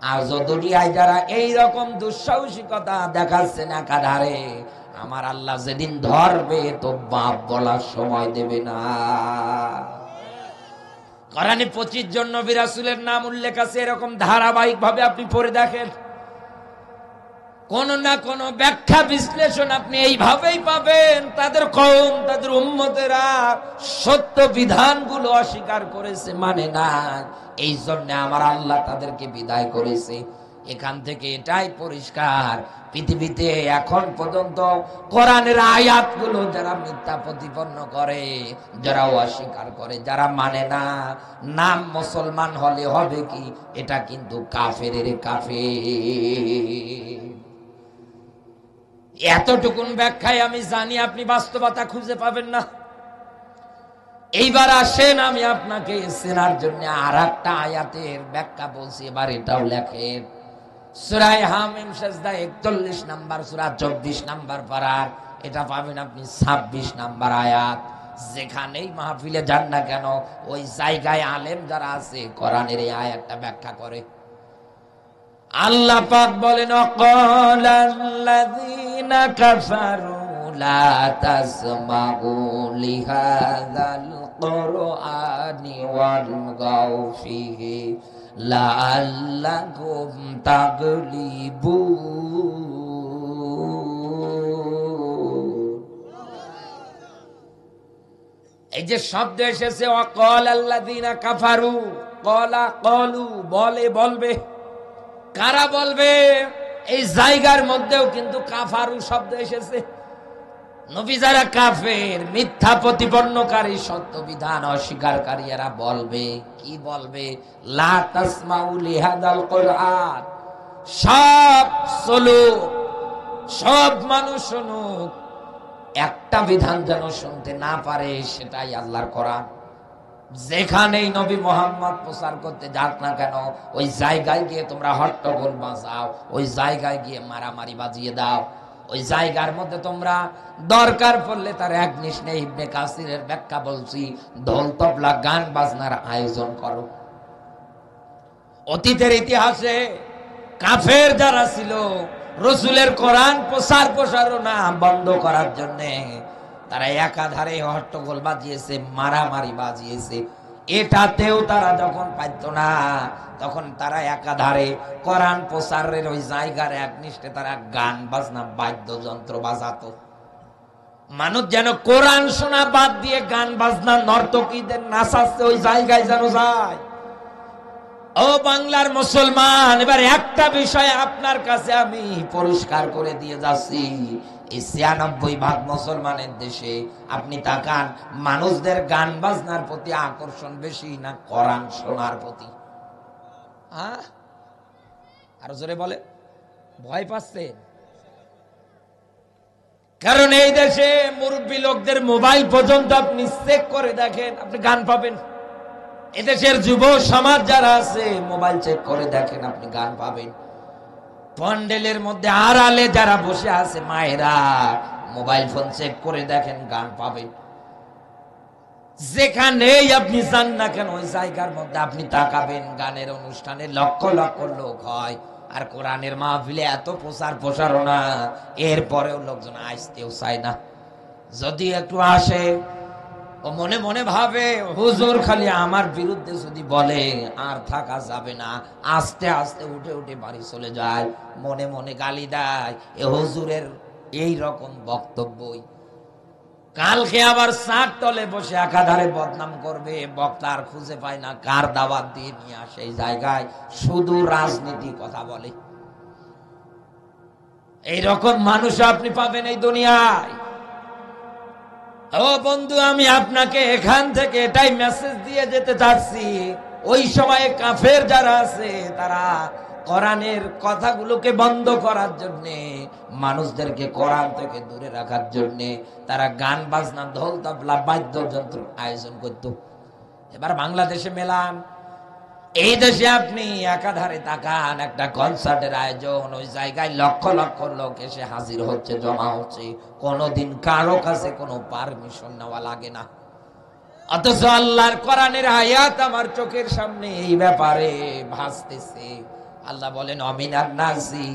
আজ দুনিয়ায় যারা এইরকম দুঃসাহসিকতা দেখাচ্ছেন একাধারে, আমার আল্লাহ যেদিন ধরবে তো বাপ বলার সময় দেবে না। কোরআনে 25 জন নবী রাসূলের নাম উল্লেখ আছে, এরকম ধারাবাহিক ভাবে আপনি পড়ে দেখেন, কোন না কোন ব্যাখ্যা বিশ্লেষণ আপনি এইভাবেই পাবেন। তাদের কওম, তাদের উম্মতেরা সত্য বিধানগুলো অস্বীকার করেছে, মানে না, এই জন্য আমার আল্লাহ তাদেরকে বিদায় করেছে। এখান থেকে এটাই পরিষ্কার, পৃথিবীতে এখন পর্যন্ত কোরআনের আয়াতগুলো যারা মিথ্যা প্রতিপন্ন করে, যারা অস্বীকার করে, যারা মানে না, নাম মুসলমান হলে হবে কি, এটা কিন্তু কাফেরের কাফের। এতটুকুন ব্যাখ্যায় আমি জানি আপনি বাস্তবতা খুঁজে পাবেন না। এইবার আসেন আমি আপনাকে চেনার জন্য আর একটা আয়াতের ব্যাখ্যা বলছি, এবার এটাও লেখেন। সূরা হামিম সাজদা 41 নাম্বার সূরা 24 নাম্বার পারার, এটা পাবেন আপনি 26 নাম্বার আয়াত। যেখানেই মাহফিলে যান না কেন, ওই জায়গায় আলেম যারা আছে কোরআনের এই আয়াতটা ব্যাখ্যা করে। আল্লাহ পাক বলেন, ক্বালাল্লাযীনা কাফারু লা তাসমাউ লিহাযাল কুরআনি ওয়ালগাউ ফীহি লাআল্লাকুম তাগলিবুন। এই যে শব্দ এসেছে ক্বালাল্লাযীনা কাফারু, ক্বালা ক্বালু, বলে, বলবে, কারা বলবে? এই জায়গার মধ্যেও কিন্তু কাফারু শব্দ এসেছে। নবী যারা কাফের, মিথ্যা প্রতিপন্নকারী, সত্য বিধান অস্বীকারী, এরা বলবে কি বলবে? লা তাসমাউ লিহাদাল কুরআন, সব চলুক, সব মানুষ শুনুক, একটা বিধান যেন শুনতে না পারে, সেটাই আল্লাহর কোরআন। যেখানেই নবী মোহাম্মদ প্রচার করতে যাক না কেন, ওই জায়গায় গিয়ে তোমরা হট্টগোল বাজাও, ওই জায়গায় গিয়ে মারামারি বাজিয়ে দাও, ওই জায়গার মধ্যে তোমরা দরকার পড়লে তার এক নিশনে ইবনে কাসিরের ব্যাখ্যা বলছি, ঢোল তবলা গান বাজনার আয়োজন করো। অতীতের ইতিহাসে কাফের যারা ছিল, রসুলের কোরআন প্রসারণা বন্ধ করার জন্য তারা একাধারে হট্টগোল বাজিয়েছে, মারামারি বাজিয়েছে। এটাতেও তারা যখন পাইত না, তখন তারা একাধারে কোরআন প্রচারের ওই জায়গার একনিষ্ঠে তারা গান বাজনা বাদ্যযন্ত্র বাজাতো। মানুষ যেন কোরআন শোনা বাদ দিয়ে গান বাজনা নর্তকীদের নাচাচ্ছে ওই জায়গায় যেন যায়। ও বাংলার মুসলমান, এবার একটা বিষয় আপনার কাছে আমি পরিষ্কার করে দিয়ে যাচ্ছি, এই ৯৬% মুসলমানের দেশে আপনি তাকান, মানুষদের গান বাজনার প্রতি আকর্ষণ বেশি না কোরআন শোনার প্রতি? আরো জোরে বলে, ভয় পাচ্ছেন? কারণ এই দেশে মুরব্বী লোকদের মোবাইল পর্যন্ত আপনি চেক করে দেখেন, আপনি গান পাবেন। এদেশের যুব সমাজ যারা আছে, মোবাইল চেক করে দেখেন, আপনি গান পাবেন। প্যান্ডেলের মধ্যে আড়ালে যারা বসে আছে মায়েরা, মোবাইল ফোন চেক করে দেখেন, গান পাবেন। যেখানেই আপনি যান না কেন, ওই জায়গার মধ্যে আপনি তাকাবেন, গানের অনুষ্ঠানে লক্ষ লক্ষ লোক হয়। আর কোরআনের মাহফিলে এত প্রসারণা, এরপরেও লোকজন আসতেও চায় না। যদি একটু আসে, ও মনে মনে ভাবে হুজুর খালি আমার বিরুদ্ধে যদি বলে আর থাকা যাবে না, আস্তে আস্তে উঠে উঠে বাড়ি চলে যায়, মনে মনে গালি দেয়। এ হুজুরের এই রকম বক্তব্যই কালকে আবার চার তলে বসে একাধারে বদনাম করবে। বক্তার খুঁজে পায় না, কার দাওয়াত দিয়ে নিয়ে আসে এই জায়গায়, শুধু রাজনীতি কথা বলে। এইরকম মানুষ আপনি পাবেন এই দুনিয়ায়। ও বন্ধু, আমি আপনাকে এখান থেকে এটাই মেসেজ দিয়ে যেতে চাচ্ছি, ওই সময়ে কাফের যারা আছে তারা কোরআনের কথাগুলোকে বন্ধ করার জন্য, মানুষদেরকে কোরআন থেকে দূরে রাখার জন্য তারা গান বাজনা, ঢোল তবলা বাদ্যযন্ত্র আয়োজন করত। এবার বাংলাদেশে মেলান, এই দেশে আপনি একাধারে তাকান, একটা কনসার্টের আয়োজন, ওই জায়গায় লক্ষ লক্ষ লোক এসে হাজির হচ্ছে, জমা হচ্ছে, কোনোদিন কারো কাছে কোনো পারমিশন নেওয়া লাগে না। অথচ আল্লাহর কোরআনের আয়াত আমার চোখের সামনে এই ব্যাপারে ভাসতেছে। আল্লাহ বলেন অমিনান নাসি,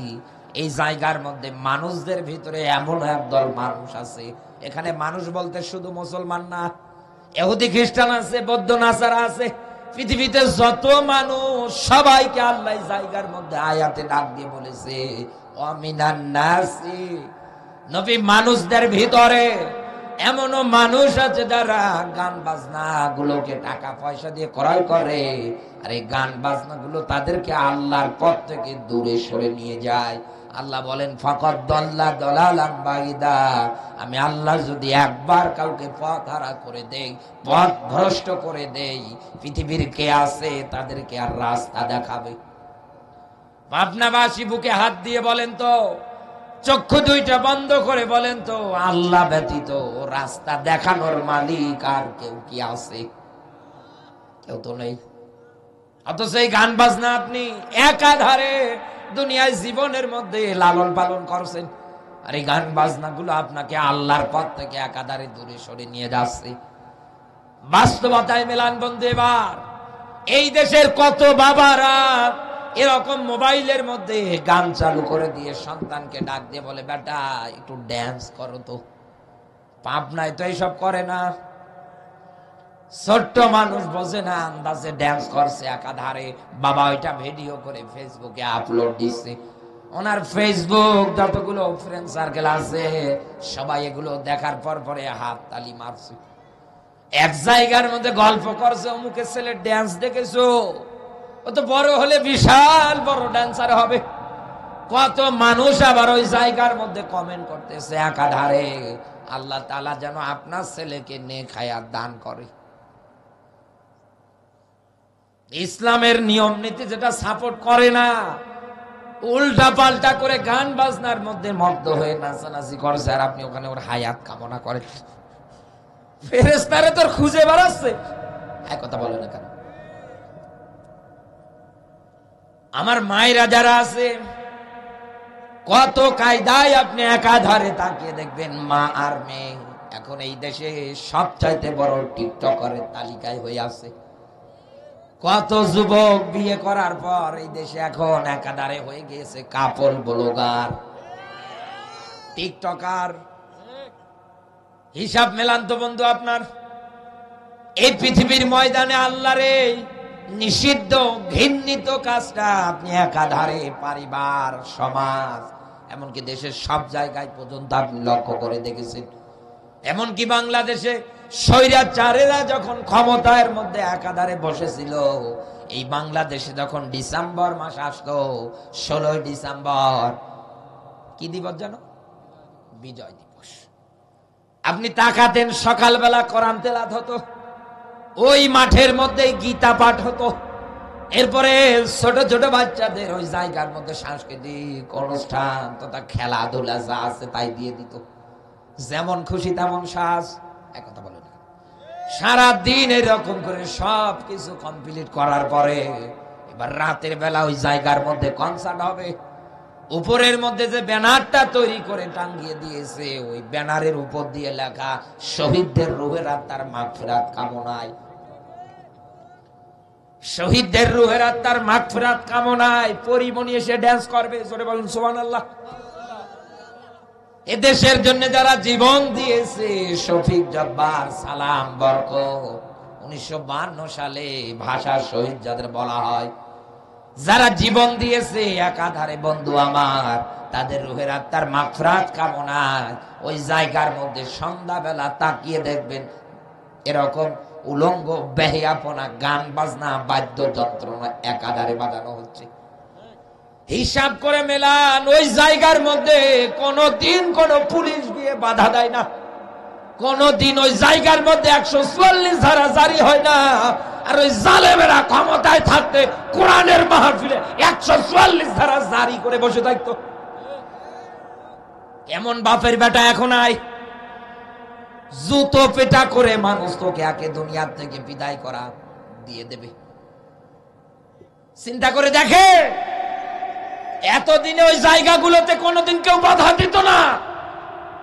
এই জায়গার মধ্যে মানুষদের ভিতরে এমন একদল মানুষ আছে। এখানে মানুষ বলতে শুধু মুসলমান না, ইহুদি খ্রিস্টান আছে, বৌদ্ধ নাসারা আছে, পৃথিবীতে যত মানুষ সবাইকে আল্লাহ জায়গার মধ্যে আয়াতে ডাক দিয়ে বলেছে অমিনান নাসি। নবী, মানুষদের ভিতরে এমনও মানুষ আছে যারা গান বাজনা গুলোকে টাকা পয়সা দিয়ে ক্রয় করে, আর এই গান বাজনা গুলো তাদেরকে আল্লাহর পথ থেকে দূরে সরে নিয়ে যায়। আল্লাহ বলেন ফাকাদ দাল্লা দালালান বাইদা, আমি আল্লাহ যদি একবার কাউকে পথ হারা করে দেই, পথ ভ্রষ্ট করে দেই, পৃথিবীর কে আছে তাদেরকে আর রাস্তা দেখাবে? পাবনাবাসী বুকে হাত দিয়ে বলেন তো, চক্ষু দুইটা বন্ধ করে বলেন তো, আল্লাহ ব্যতীত রাস্তা দেখানোর মালিক আর কেউ কি আছে? কেউ তো নেই। অথচ এই গান বাজনা আপনি একাধারে দুনিয়ায় জীবনের মধ্যে লালন পালন করছেন, আর এই গান বাজনা গুলো আপনাকে আল্লাহর পথ থেকে একাধারে দূরে সরে নিয়ে যাচ্ছে। বাস্তবতায় মেলান বন্ধু, এবার এই দেশের কত বাবারা এরকম মোবাইলের মধ্যে গান চালু করে দিয়ে সন্তানকে ডাক দিয়ে বলে বেটা একটু ড্যান্স করো তো। পাবনায় তো এইসব করে না, ছোট্ট মানুষ বোঝে না, আন্দাজে ড্যান্স করছে একাধারে। বাবা ওইটা ভিডিও করে ফেসবুকে আপলোড দিচ্ছে। ওনার ফেসবুক যতগুলো ফ্রেন্ড সার্কেল আছে সবাই এগুলো দেখার পর পরে হাত তালি মারছে। এক জায়গার মধ্যে গল্প করছে, অমুকের ছেলে ড্যান্স দেখেছো, ও তো বড় হলে বিশাল বড় ড্যান্সার হবে। কত মানুষ আবার ওই জায়গার মধ্যে কমেন্ট করতেছে একাধারে, আল্লাহ তাআলা যেন আপনার ছেলেকে নেক হায়াত দান করে। ইসলামের নিয়ম নীতি যেটা সাপোর্ট করে না, উল্টা পাল্টা করে গান বাজনার মধ্যে মগ্ন হয়ে নাচানাচি করছে, আর আপনি ওখানে ওর হায়াত কামনা করেন। ফেরেশতারে তোর খুঁজে বেড়াচ্ছে, এক কথা বলে না কেন? আমার মায়েরা যারা আছে, কত কায়দায় আপনি একাধারে তাকিয়ে দেখবেন মা আর মেয়ে এখন এই দেশে সবচাইতে বড় টিকটকারের তালিকায় হয়ে আছে। কত যুবক বিয়ে করার পর এই দেশে এখন একাধারে হয়ে গিয়েছে কাপল ব্লগার, টিকটকার। হিসাব মেলান তো বন্ধু আপনার। এই পৃথিবীর ময়দানে আল্লাহরে নিষিদ্ধ ঘৃণিত কাজটা আপনি একাধারে পরিবার, সমাজ, এমনকি দেশের সব জায়গায় পর্যন্ত আপনি লক্ষ্য করে দেখেছেন। এমনকি বাংলাদেশে স্বৈরাচারেরা যখন ক্ষমতার মধ্যে একাধারে বসেছিল, এই বাংলাদেশে যখন ডিসেম্বর মাস আসতো, 16 ডিসেম্বর কি দিবস জানো? বিজয় দিবস। আপনি তাকাতেন সকালবেলা কোরআন তেলাওয়াত হতো, ওই মাঠের মধ্যে গীতা পাঠ হতো, এরপরে ছোট ছোট বাচ্চাদের ওই জায়গার মধ্যে সাংস্কৃতিক অনুষ্ঠান তথা খেলাধুলা যা আছে তাই দিয়ে দিত, যেমন খুশি তেমন সাজ। এক কথা বলে না, সারা দিন এরকম করে সব কিছু কমপ্লিট করার পরে এবার রাতের বেলা ওই জায়গার মধ্যে কনসার্ট হবে। উপরের মধ্যে যে ব্যানারটা তৈরি করে টাঙ্গিয়ে দিয়েছে, ওই ব্যানারের উপর দিয়ে লেখা শহীদদের রুহের আত্মার মাগফিরাত কামনায়, শহীদদের রুহের আত্মার মাগফিরাত কামনায় পরিমণি এসে ড্যান্স করবে। জোরে বলুন সুবহানাল্লাহ। এদেশের জন্য যারা জীবন দিয়েছে, শফিক জব্বার, সালাম, বরকত, 1952 সালে ভাষা শহীদ যাদের বলা হয়, যারা জীবন দিয়েছে একাধারে বন্ধু আমার, তাদের রুহের আত্মার মাগফিরাত কামনায় ওই জায়গার মধ্যে সন্ধ্যাবেলা তাকিয়ে দেখবেন এরকম উলঙ্গ বেহিয়াপনা গান বাজনা বাদ্যযন্ত্র একাধারে বাজানো হচ্ছে। হিসাব করে মেলান, ওই জায়গার মধ্যে কোনদিন কোন পুলিশ গিয়ে বাধা দেয় না, কোনদিন ওই জায়গার মধ্যে 144 ধারা জারি হয় না। আর ওই জালেমেরা ক্ষমতায় থাকতে কোরআনের মাহফিলে 144 ধারা জারি করে বসে থাকতো। এমন বাপের বেটা এখন আয়, জুতো পেটা করে মানুষ তোকে একে দুনিয়ার থেকে বিদায় করা দিয়ে দেবে। চিন্তা করে দেখে, এতদিনে ওই জায়গাগুলোতে কোনোদিন কেউ বাধা দিত না,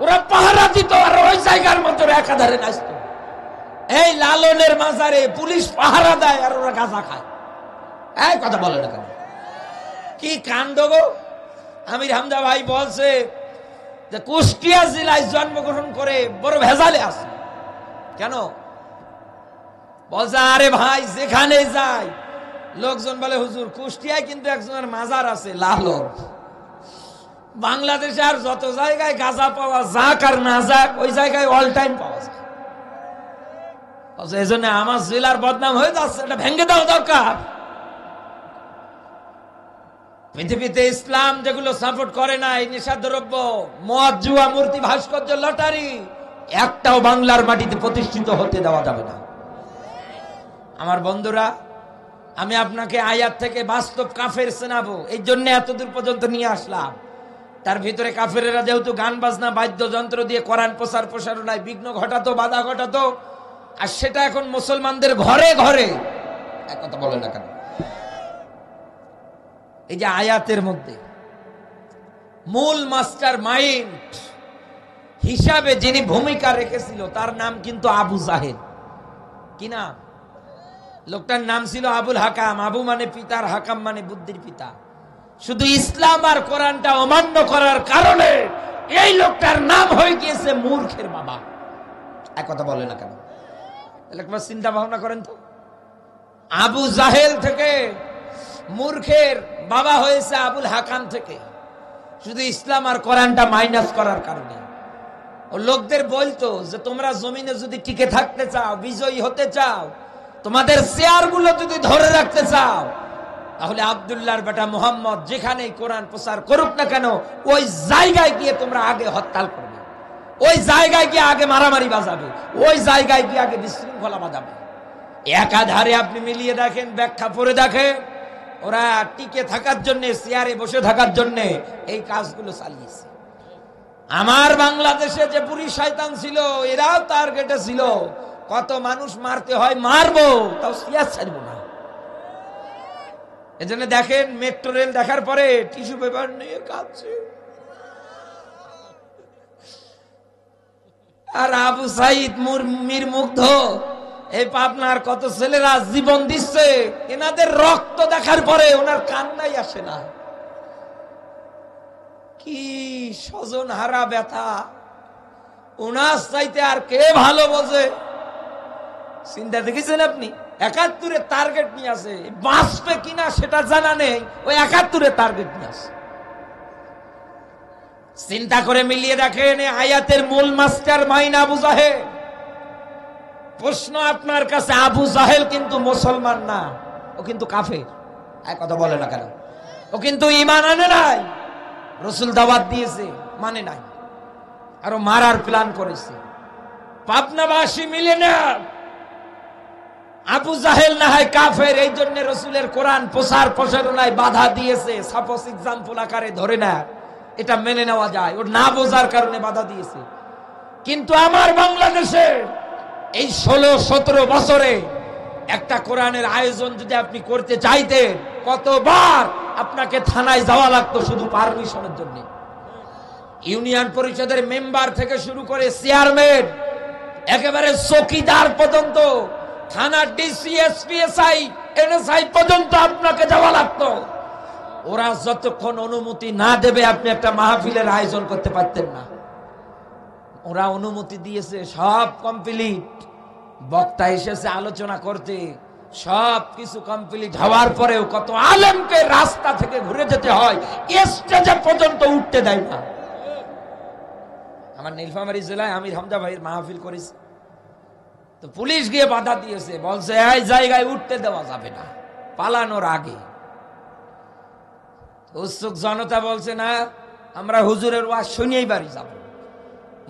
ওরা পাহারা দিত, আর ওই জায়গার মধ্যে একাধারে নাচতো। এই লালনের মাজারে পুলিশ পাহারা দেয় আর ওরা গাঁজা খায়। এই কথা বলে না কেন? কি কাণ্ড গো! আমির হামজা ভাই বলছে যে কুষ্টিয়া জেলায় জন্মগ্রহণ করে বড় ভেজালে আছে। কেন বলছে? আরে ভাই, যেখানে যায় লোকজন বলে হুজুর কুষ্টিয়ায় কিন্তু একজনের মাজার আছে লালন। বাংলাদেশে আর যত জায়গায় গাঁজা পাওয়া যাক আর না যাক, ওই জায়গায় অল টাইম পাওয়া যায়। এই জন্য আমার জেলার বদনাম হয়ে যাচ্ছে, এটা ভেঙে দেওয়া দরকার। পৃথিবীতে ইসলাম যেগুলো সাপোর্ট করে না, এই নেশাদ্রব্য, মদ, জুয়া, মূর্তি, ভাস্কর্য, লটারি, একটাও বাংলার মাটিতে প্রতিষ্ঠিত হতে দেওয়া যাবে না। আমার বন্ধুরা, আমি আপনাকে আয়াত থেকে বাস্তব কাফের চেনাবো, এই জন্য এতদূর পর্যন্ত নিয়ে আসলাম। তার ভিতরে কাফেরেরা যেহেতু গান বাজনা বাদ্যযন্ত্র দিয়ে কোরআন প্রচার প্রসারণায় বিঘ্ন ঘটাতো, বাধা ঘটাতো, আর সেটা এখন মুসলমানদের ঘরে ঘরে। এক কথা বলে না কেন? এই যে আয়াতের মধ্যে মূল মাস্টার মাইন্ড হিসাবে যিনি ভূমিকা রেখেছিল, তার নাম কিন্তু আবু জাহেল। কি নাম? লোকটার নাম ছিল আবুল হাকাম। আবু মানে পিতার, হাকাম মানে বুদ্ধির পিতা। শুধু ইসলাম আর কোরআনটা অমান্য করার কারণে এই লোকটার নাম হয়ে গিয়েছে মূর্খের বাবা। এক কথা বলে না কেন? একবার চিন্তা ভাবনা করেন তো, আবু জাহেল থেকে মূর্খের বাবা হয়েছে আবুল হাকাম থেকে, শুধু ইসলাম আর কোরআনটা মাইনাস করার কারণে। ও লোকদের বলতো যে তোমরা জমিনে যদি টিকে থাকতে চাও, বিজয়ী হতে চাও, তোমাদের চেয়ার গুলো যদি ধরে রাখতে চাও, তাহলে আব্দুল্লাহর বেটা মুহাম্মদ যেখানেই কোরআন প্রচার করুক না কেন, ওই জায়গায় গিয়ে তোমরা আগে হরতাল করবে, ওই জায়গায় গিয়ে আগে মারামারি বাজাবে, ওই জায়গায় গিয়ে আগে বিশৃঙ্খলা বাজাবে। একাধারে আপনি মিলিয়ে দেখেন, ব্যাখ্যা পড়ে দেখেন, ওরা টিকে থাকার জন্য, চেয়ারে বসে থাকার জন্য এই কাজগুলো চালিয়েছে। আমার বাংলাদেশে যে পুলিশ শয়তান ছিল, এরাও টার্গেটে ছিল। কত মানুষ মারতে হয় মারবো, তাও চেয়ার ছাড়বো না। এজন্য দেখেন, মেট্রো রেল দেখার পরে টিস্যু পেপার নিয়ে কাঁদছে। আর আবু সাইদ মীর মুগ্ধ, এই পাবনার কত ছেলেরা জীবন দিচ্ছে, এনাদের রক্ত দেখার পরে ওনার কান্নাই আসে না। কি স্বজন হারা ব্যথা, ওনার চাইতে আর কে ভালো বোঝে? চিন্তা দেখেছেন আপনি? ৭১-এর টার্গেট নিয়ে আসে, বাঁচবে কিনা সেটা জানা নেই, ওই ৭১-এর টার্গেট নিয়ে আসে। চিন্তা করে মিলিয়ে দেখেন, আয়াতের মূল মাস্টার মাইন্ড আবু জাহেল। প্রশ্ন আপনার কাছে, আবু জাহেল কিন্তু মুসলমান না, ও কিন্তু কাফের। এক কথা বলে না কেন? ও কিন্তু ঈমান আনে নাই, রাসূল দাওয়াত দিয়েছে মানে নাই, আরো মারার প্ল্যান করেছে। পাবনাবাসী মিলে না, আবু জাহেল না হয় কাফের, এই জন্য রাসূলের কোরআন প্রচার প্রসারণায় বাধা দিয়েছে। সাপোজ এক্সাম্পল আকারে ধরে না, এটা মেনে নেওয়া যায়, ওর না বোঝার কারণে বাধা দিয়েছে। কিন্তু আমার বাংলাদেশে এই ১৬-১৭ বছরে একটা কোরআনের আয়োজন যদি আপনি করতে চাইতেন, কতবার আপনাকে থানায় যাওয়া লাগতো শুধু পারমিশনের জন্য। ইউনিয়ন পরিষদের মেম্বার থেকে শুরু করে চেয়ারম্যান, একেবারে চৌকিদার পর্যন্ত, থানার ডিসি, এসপি, এসআই, এনএসআই পর্যন্ত আপনাকে যাওয়া লাগতো। ওরা যতক্ষণ অনুমতি না দেবে আপনি একটা মাহফিলের আয়োজন করতে পারতেন না। ওরা অনুমতি দিয়েছে, সব কমপ্লিট, বক্তা এসেছে আলোচনা করতে, সব কিছু কমপ্লিট হওয়ার পরেও কত আলেমকে রাস্তা থেকে ঘুরে যেতে হয়, স্টেজে পর্যন্ত উঠতে দেয় না। আমার নীলফামারী জেলায় আমির হামজা ভাইয়ের মাহফিল করেছে, তো পুলিশ গিয়ে বাধা দিয়েছে, বলছে এই জায়গায় উঠতে দেওয়া যাবে না, পালানোর আগে। উৎসুক জনতা বলছে না, আমরা হুজুরের ওয়াজ শুনিয়েই বাড়ি যাব।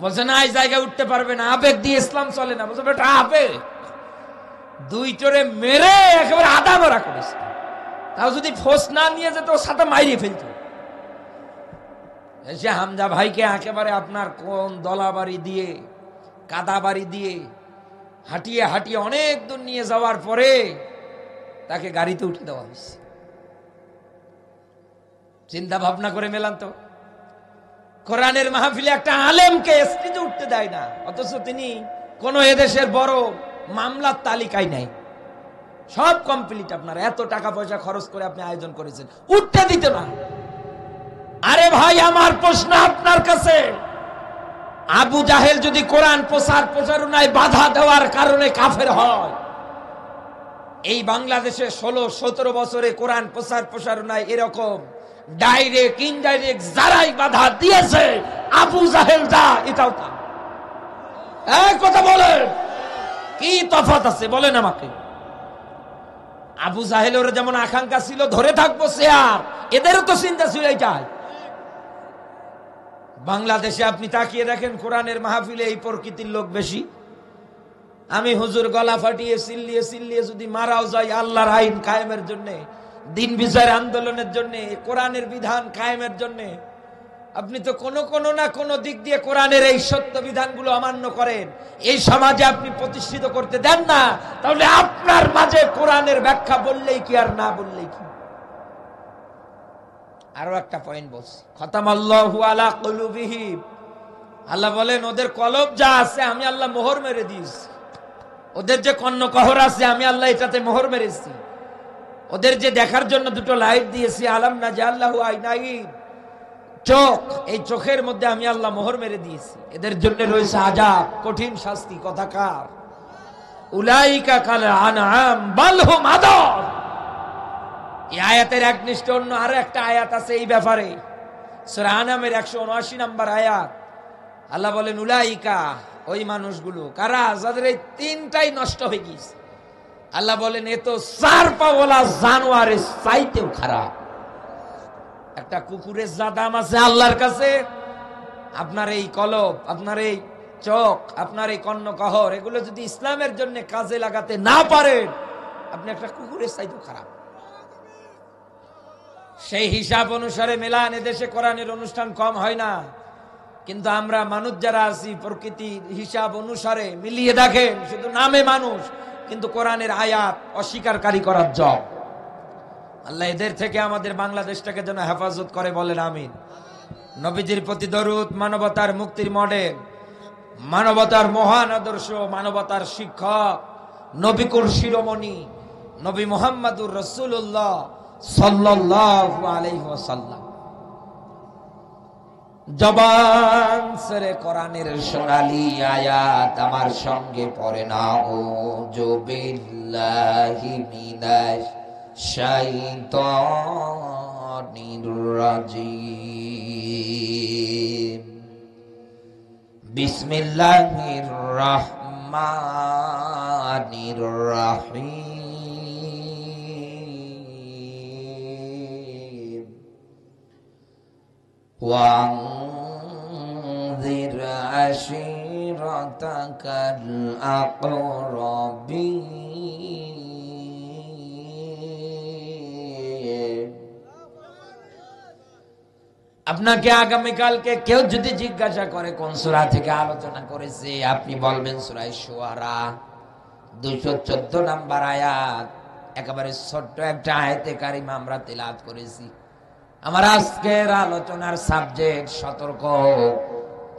বলছে না, এই জায়গায় উঠতে পারবে না, আবেগ দিয়ে ইসলাম চলে না। বলছে বেটা আবেগ, দুইটরে মেরে একেবারে আদা মারা করেছে, তাও যদি ফোর্স না নিয়ে যেত সাথে মাইরে ফেলত। এসে হামজা ভাইকে একেবারে আপনার কোন দলাবাড়ি দিয়ে, কাদাবাড়ি দিয়ে হাঁটিয়ে হাঁটিয়ে অনেক দূর নিয়ে যাওয়ার পরে তাকে গাড়িতে উঠে দেওয়া হয়েছে। চিন্তা ভাবনা করে মেলান তো, কোরআনের মাহফিলে একটা আলেমকে স্টেজে উঠতে দেয় না, অথচ তিনি কোন এদেশের বড় মামলার তালিকায় নাই, সব কমপ্লিট। আপনার এত টাকা পয়সা খরচ করে আপনি আয়োজন করেছেন, উঠতে দিতে না। আরে ভাই, আমার প্রশ্ন আপনার কাছে, আবু জাহেল যদি কোরআন প্রচার প্রচারণায় বাধা দেওয়ার কারণে কাফের হয়, এই বাংলাদেশে ১৬-১৭ বছরে কোরআন প্রচার প্রসারণায় এরকম ডাইরেক্ট ইনডাইরেক্ট যারাই বাধা দিয়েছে, আবু জাহেল যা এটাও তা। এক কথা বলেন, কি তফাৎ আছে বলেন আমাকে? আবু জাহেলের যেমন আকাঙ্ক্ষা ছিল ধরে থাকবো চেয়ার, এদেরও তো চিন্তা ছিল এইটাই। বাংলাদেশে আপনি তাকিয়ে দেখেন, কোরআনের মাহফিলে এই প্রকৃতির লোক বেশি। আমি হুজুর গলা ফাটিয়ে চিল্লিয়ে চিল্লিয়ে যদি মারাও যাই আল্লাহর আইন কায়েমের জন্য, দিন বিচারের আন্দোলনের জন্য, কোরআনের বিধান কায়েমের জন্য, আপনি তো কোনো না কোনো দিক দিয়ে কোরআনের এই সত্য বিধানগুলো অমান্য করেন, এই সমাজে আপনি প্রতিষ্ঠিত করতে দেন না। তাহলে আপনার মাঝে কোরআনের ব্যাখ্যা বললেই কি আর না বললেই কি? আরো একটা পয়েন্ট বলছি, খতামাল্লাহু আলা কুলুবিহিম, আল্লাহ বলেন ওদের কলব যা আছে আমি আল্লাহ মোহর মেরে দিয়েছি। ওদের যে কর্ণকহর আছে আমি আল্লাহ এটাতে মোহর মেরেছি। ওদের যে দেখার জন্য দুটো লাইট দিয়েছি, আলাম না জাআল্লাহু আইনাইন, চোখ, এই চোখের মধ্যে আমি আল্লাহ মোহর মেরে দিয়েছি। এদের জন্য রয়েছে আযাব, কঠিন শাস্তি। কথাকার উলাইকা কাল আনআম বাল হুম আদাল। এই আয়াতের একনিষ্ঠ অন্য আরো একটা আয়াত আছে এই ব্যাপারে, সূরা আনামের ১৭৯ নম্বর আয়াত। আল্লাহ বলেন উলাইকা, ওই মানুষগুলো কারা, যাদের এই তিনটাই নষ্ট হয়ে গিয়েছে। আল্লাহ বলেন এ তো চার পাওয়ালা জানোয়ারের চাইতেও খারাপ। একটা কুকুরের যা দাম আছে আল্লাহর কাছে, আপনার এই কলব, আপনার এই চোখ, আপনার এই কর্ণকহর, এগুলো যদি ইসলামের জন্য কাজে লাগাতে না পারেন, আপনি একটা কুকুরের চাইতেও খারাপ। সেই হিসাব অনুসারে মেলান এদেশে কোরআনের অনুষ্ঠান কম হয় না, কিন্তু আমরা মানুষ যারা আছি প্রকৃতির হিসাব অনুসারে মিলিয়ে দেখেন, শুধু নামে মানুষ কিন্তু কোরআনের আয়াত অস্বীকারী করার জব। আল্লাহ এদের থেকে আমাদের বাংলাদেশটাকে যেন হেফাজত করে, বলেন আমিন। নবীজির প্রতি দরুদ, মানবতার মুক্তির মডেল, মানবতার মহান আদর্শ, মানবতার শিক্ষক, নবিকুল শিরোমণি নবী মুহাম্মদুর রাসূলুল্লাহ সাল্লাল্লাহু আলাইহি ওয়াসাল্লাম। জবান ছেড়ে কোরআনের সোনালী আয়াত আমার সঙ্গে পড়ে নাও। বিল্লাহি মিনাশ শাইতানির রাজিম। বিসমিল্লাহির রহমানির রহিম। ওয়ানযির আশীরাতাকাল আকরাবিন। আপনাকে আগামীকালকে কেউ যদি জিজ্ঞাসা করে কোন সূরা থেকে আলোচনা করেছে, আপনি বলবেন সূরা শুআরা 214 নম্বর আয়াত। একেবারে ছোট্ট একটা আয়াতে কারিমা আমরা তেলাওয়াত করেছি। আমার আজকের আলোচনার সাবজেক্ট সতর্ক।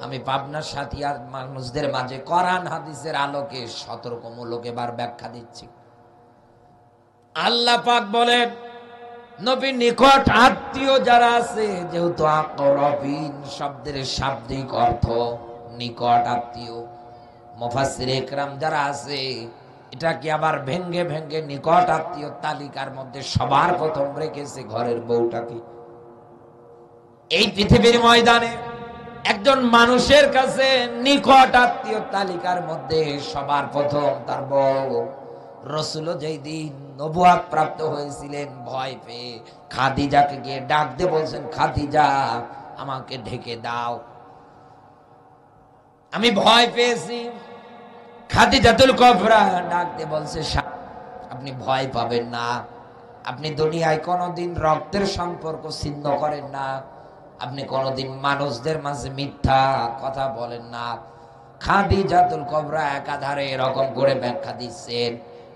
আমি পাবনার সাথিয়ার মানুষদের মাঝে কোরআন হাদিসের আলোকে সতর্কমূলক এবার ব্যাখ্যা দিচ্ছি। আল্লাহ পাক বলেন নবীর নিকট আত্মীয় যারা আছে, যেহেতু আকরাবিন শব্দের শাব্দিক অর্থ নিকট আত্মীয়, মুফাসসিরে ইকরাম যারা আছে এটাকে আবার ভেঙ্গে ভেঙ্গে নিকট আত্মীয় তালিকার মধ্যে সবার প্রথম রেখেছে ঘরের বউটাকে। এই পৃথিবীর ময়দানে একজন মানুষের কাছে নিকট আত্মীয় তালিকার মধ্যে সবার প্রথম তার বউ। রাসূলও যেই দিন নবুয়ত প্রাপ্ত হয়েছিলেন, ভয় পেয়ে খাদিজাকে গিয়ে ডাক দিয়ে বলছেন, খাদিজা আমাকে ঢেকে দাও, আমি ভয় পেয়েছি। খাদিজাতুল কুবরা ডাক দিয়ে বলছে, আপনি ভয় পাবেন না, আপনি দুনিয়ায় কোনোদিন রক্তের সম্পর্ক ছিন্ন করেন না, আপনি কোনোদিন মানুষদের মাঝে মিথ্যা কথা বলেন না। খাদিজাতুল কুবরা একাধারে এরকম করে ব্যাখ্যা দিচ্ছেন।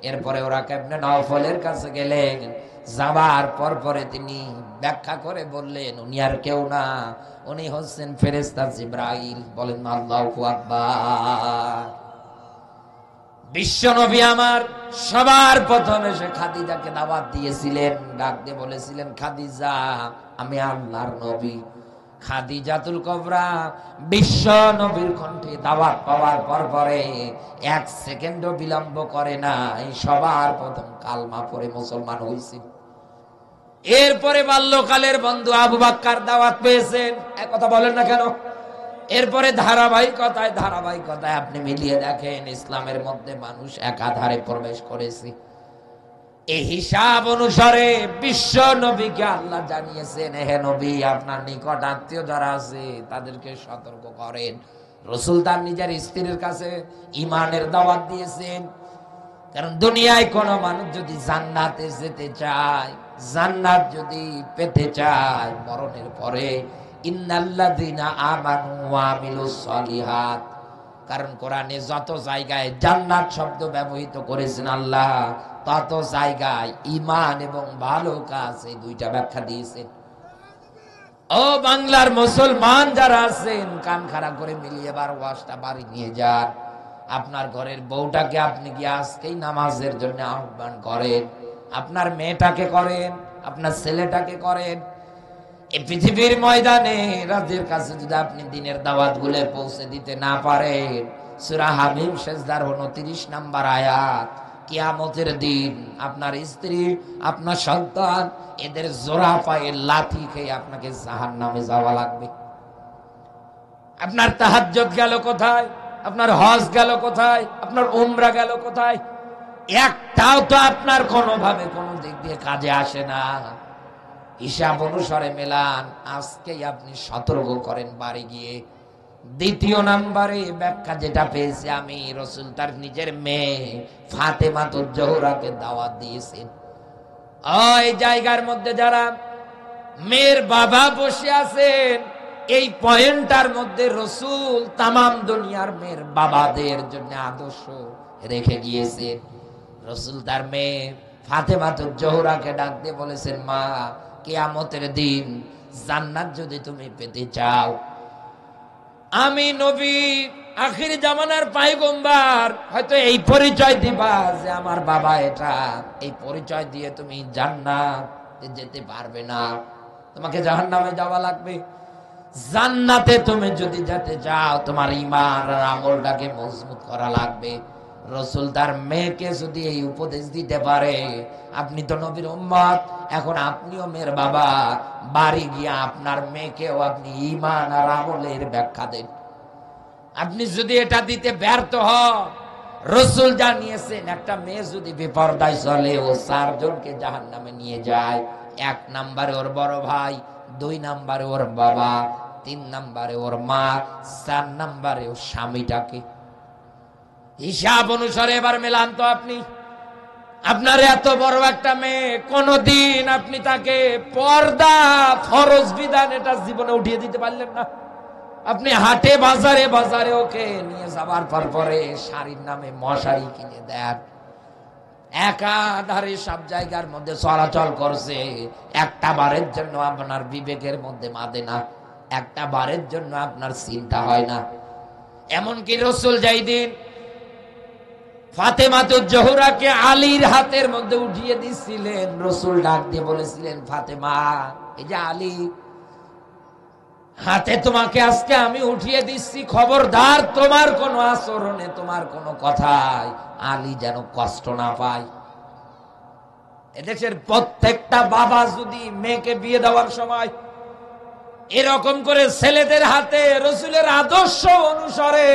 এরপরে ওরা ইবনে নওফলের কাছে গেলেন, যাবার পরে তিনি ব্যাখ্যা করে বললেন উনি আর কেউ না, উনি হচ্ছেন ফেরেশতা জিবরাইল। বলেন আল্লাহু আকবার। বিশ্ব নবী আমার সবার প্রথম এসে খাদিজাকে দাওয়াত দিয়েছিলেন, ডাক দিয়ে বলেছিলেন, খাদিজা আমি আল্লাহর নবী। খাদিজাতুল কুবরা বিশ্ব নবীর কণ্ঠে দাওয়াত পাওয়ার পরে এক সেকেন্ডও বিলম্ব করে না, সবার প্রথম কালমা পড়ে মুসলমান হয়েছে। এরপরে বাল্যকালের বন্ধু আবু বকর দাওয়াত পেয়েছেন, এক কথা বলেন না কেন? এরপরে ধারাবাহিকতায় আপনি মিলিয়ে দেখেন ইসলামের মধ্যে মানুষ একাধারে প্রবেশ করেছে। এই হিসাব অনুসারে বিশ্ব নবীকে আল্লাহ জানিয়েছেন, হে নবী আপনার নিকট আত্মীয় যারা আছে তাদেরকে সতর্ক করেন। রাসূল তার নিজের স্ত্রীর কাছে ঈমানের দাওয়াত দিয়েছেন, কারণ দুনিয়ায় কোন মানুষ যদি জান্নাতে যেতে চায়, জান্নাত যদি পেতে চায়, মরণের পরে ইন্নাল্লাযীনা আমানু ওয়া আমিলুস সলিহাত, কারণ কোরআনে যত জায়গায় জান্নাত শব্দ ব্যবহৃত করেছেন আল্লাহ, তত জায়গায় ঈমান এবং ভালো কাজ, এই দুইটা ব্যাখ্যা দিয়েছেন। ও বাংলার মুসলমান যারা আছেন, কান খাড়া করে মিলিয়ে বার ওয়াজটা বাড়ি নিয়ে যান। আপনার ঘরের বউটাকে আপনি কি আজকেই নামাজের জন্য আহ্বান করেন, আপনার মেয়েটাকে করেন, আপনার ছেলেটাকে করেন। এই পৃথিবীর ময়দানে রাজের কাছে যদি আপনি দিনের দাওয়াত গুলো পৌঁছে দিতে না পারেন, সূরা হামিম সিজদার 29 নম্বর আয়াত, কিয়ামতের দিন আপনার স্ত্রী, আপনার সন্তান এদের জোড়া পায়ে লাথি খেয়ে আপনাকে জাহান্নামে যাওয়া লাগবে। আপনার তাহাজ্জুদ গেল কোথায়? আপনার হজ গেল কোথায়? আপনার উমরা গেল কোথায়? একটাও তো আপনার কোনোভাবে কোনো দিক দিয়ে কাজে আসে না। হিসাব অনুসারে মেলান, আজকেই আপনি সতর্ক করেন বাড়ি গিয়ে। দ্বিতীয় নাম্বারে ব্যাখ্যা যেটা পেয়েছি আমি, রসুল তার নিজের মেয়ে ফাতেমাতুজ জোহরাকে দাওয়াত দিয়েছেন। ওই জায়গার মধ্যে যারা মেয়ের বাবা বসে আছেন, এই পয়েন্টটার মধ্যে রসুল তামাম দুনিয়ার মেয়ের বাবাদের জন্য আদর্শ রেখে গিয়েছেন। রসুল তার মেয়ে ফাতেমাতুজ জোহরাকে ডাক দিয়ে বলেছেন, মা, কিয়ামতের দিন জান্নাত যদি তুমি পেতে চাও, আমি নবী আখির জামানার পয়গম্বর, হয়তো এই পরিচয় দিবা যে আমার বাবা এটা, এই পরিচয় দিয়ে তুমি জান্নাতে যেতে পারবে না, তোমাকে জাহান্নামে যাওয়া লাগবে। জান্নাতে তুমি যদি যেতে চাও, তোমার ঈমান আর আমলটাকে মজবুত করা লাগবে। রসুল তার মেয়েকে যদি এই উপদেশ দিতে পারে, আপনি তো নবীর উম্মত, এখন আপনিও মেয়ের বাবা, বাড়ি গিয়ে আপনার মেয়েকেও আপনি ঈমান আর আমলের ব্যাখ্যা দেন। আপনি যদি এটা দিতে ব্যর্থ হন, রসুল জানিয়েছেন একটা মেয়ে যদি বেপরদায় চলে, ও 4 জনকে জাহান্নামে নিয়ে যায়। 1 নম্বরে ওর বড় ভাই, 2 নম্বরে ওর বাবা, 3 নম্বরে ওর মা, 4 নম্বরে ওর স্বামীটাকে। হিসাব অনুসারে এবার মেলান তো আপনি, আপনার এত বড় একটা মেয়ে, কোনদিন আপনি তাকে পর্দা ফরজ বিধান এটা জীবনে উঠিয়ে দিতে পারলেন না। আপনি হাটে বাজারে বাজারে ওকে নিয়ে যাবার পরে শাড়ির নামে মশারি কিনে দেন, একাধারে সব জায়গার মধ্যে চলাচল করছে। একটা বারের জন্য আপনার বিবেকের মধ্যে বাঁধে না, একটা বারের জন্য আপনার চিন্তা হয় না। এমনকি রসুল যাই দিন ফাতেমাতুজ জোহরাকে আলীর হাতের মধ্যে উঠিয়ে দিছিলেন, রসুল ডাক দিয়ে বলেছিলেন, ফাতেমা, এই যে আলী হাতে তোমাকে আজকে আমি উঠিয়ে দিচ্ছি, খবরদার তোমার কোনো আচরণে, তোমার কোনো কথায় আলী যেন কষ্ট না পায়। এদেশের প্রত্যেকটা বাবা যদি মেয়েকে বিয়ে দেওয়ার সময় এরকম করে ছেলেদের হাতে রসুলের আদর্শ অনুসারে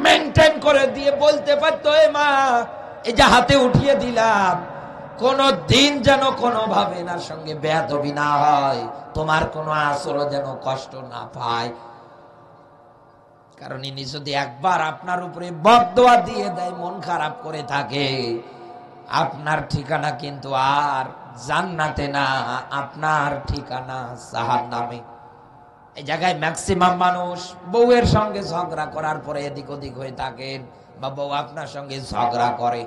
মেনটেন করে দিয়ে বলতে পারতো, এ মা, এই যে হাতে উঠিয়ে দিলাম, কোন দিন যেন কোনোভাবে এনার সঙ্গে বেয়াদবি না হয়, তোমার কোনো আচরণ যেন কষ্ট না পায়। কারণ ইনি যদি একবার আপনার উপরে বদদোয়া দিয়ে দেয়, মন খারাপ করে থাকে, আপনার ঠিকানা কিন্তু আর জান্নাতে না, আপনার ঠিকানা জাহান্নামে। এই জায়গায় ম্যাক্সিমাম মানুষ বউয়ের সঙ্গে ঝগড়া করার পরে এদিক ওদিক হয়ে থাকেন, বা বউ আপনার সঙ্গে ঝগড়া করে।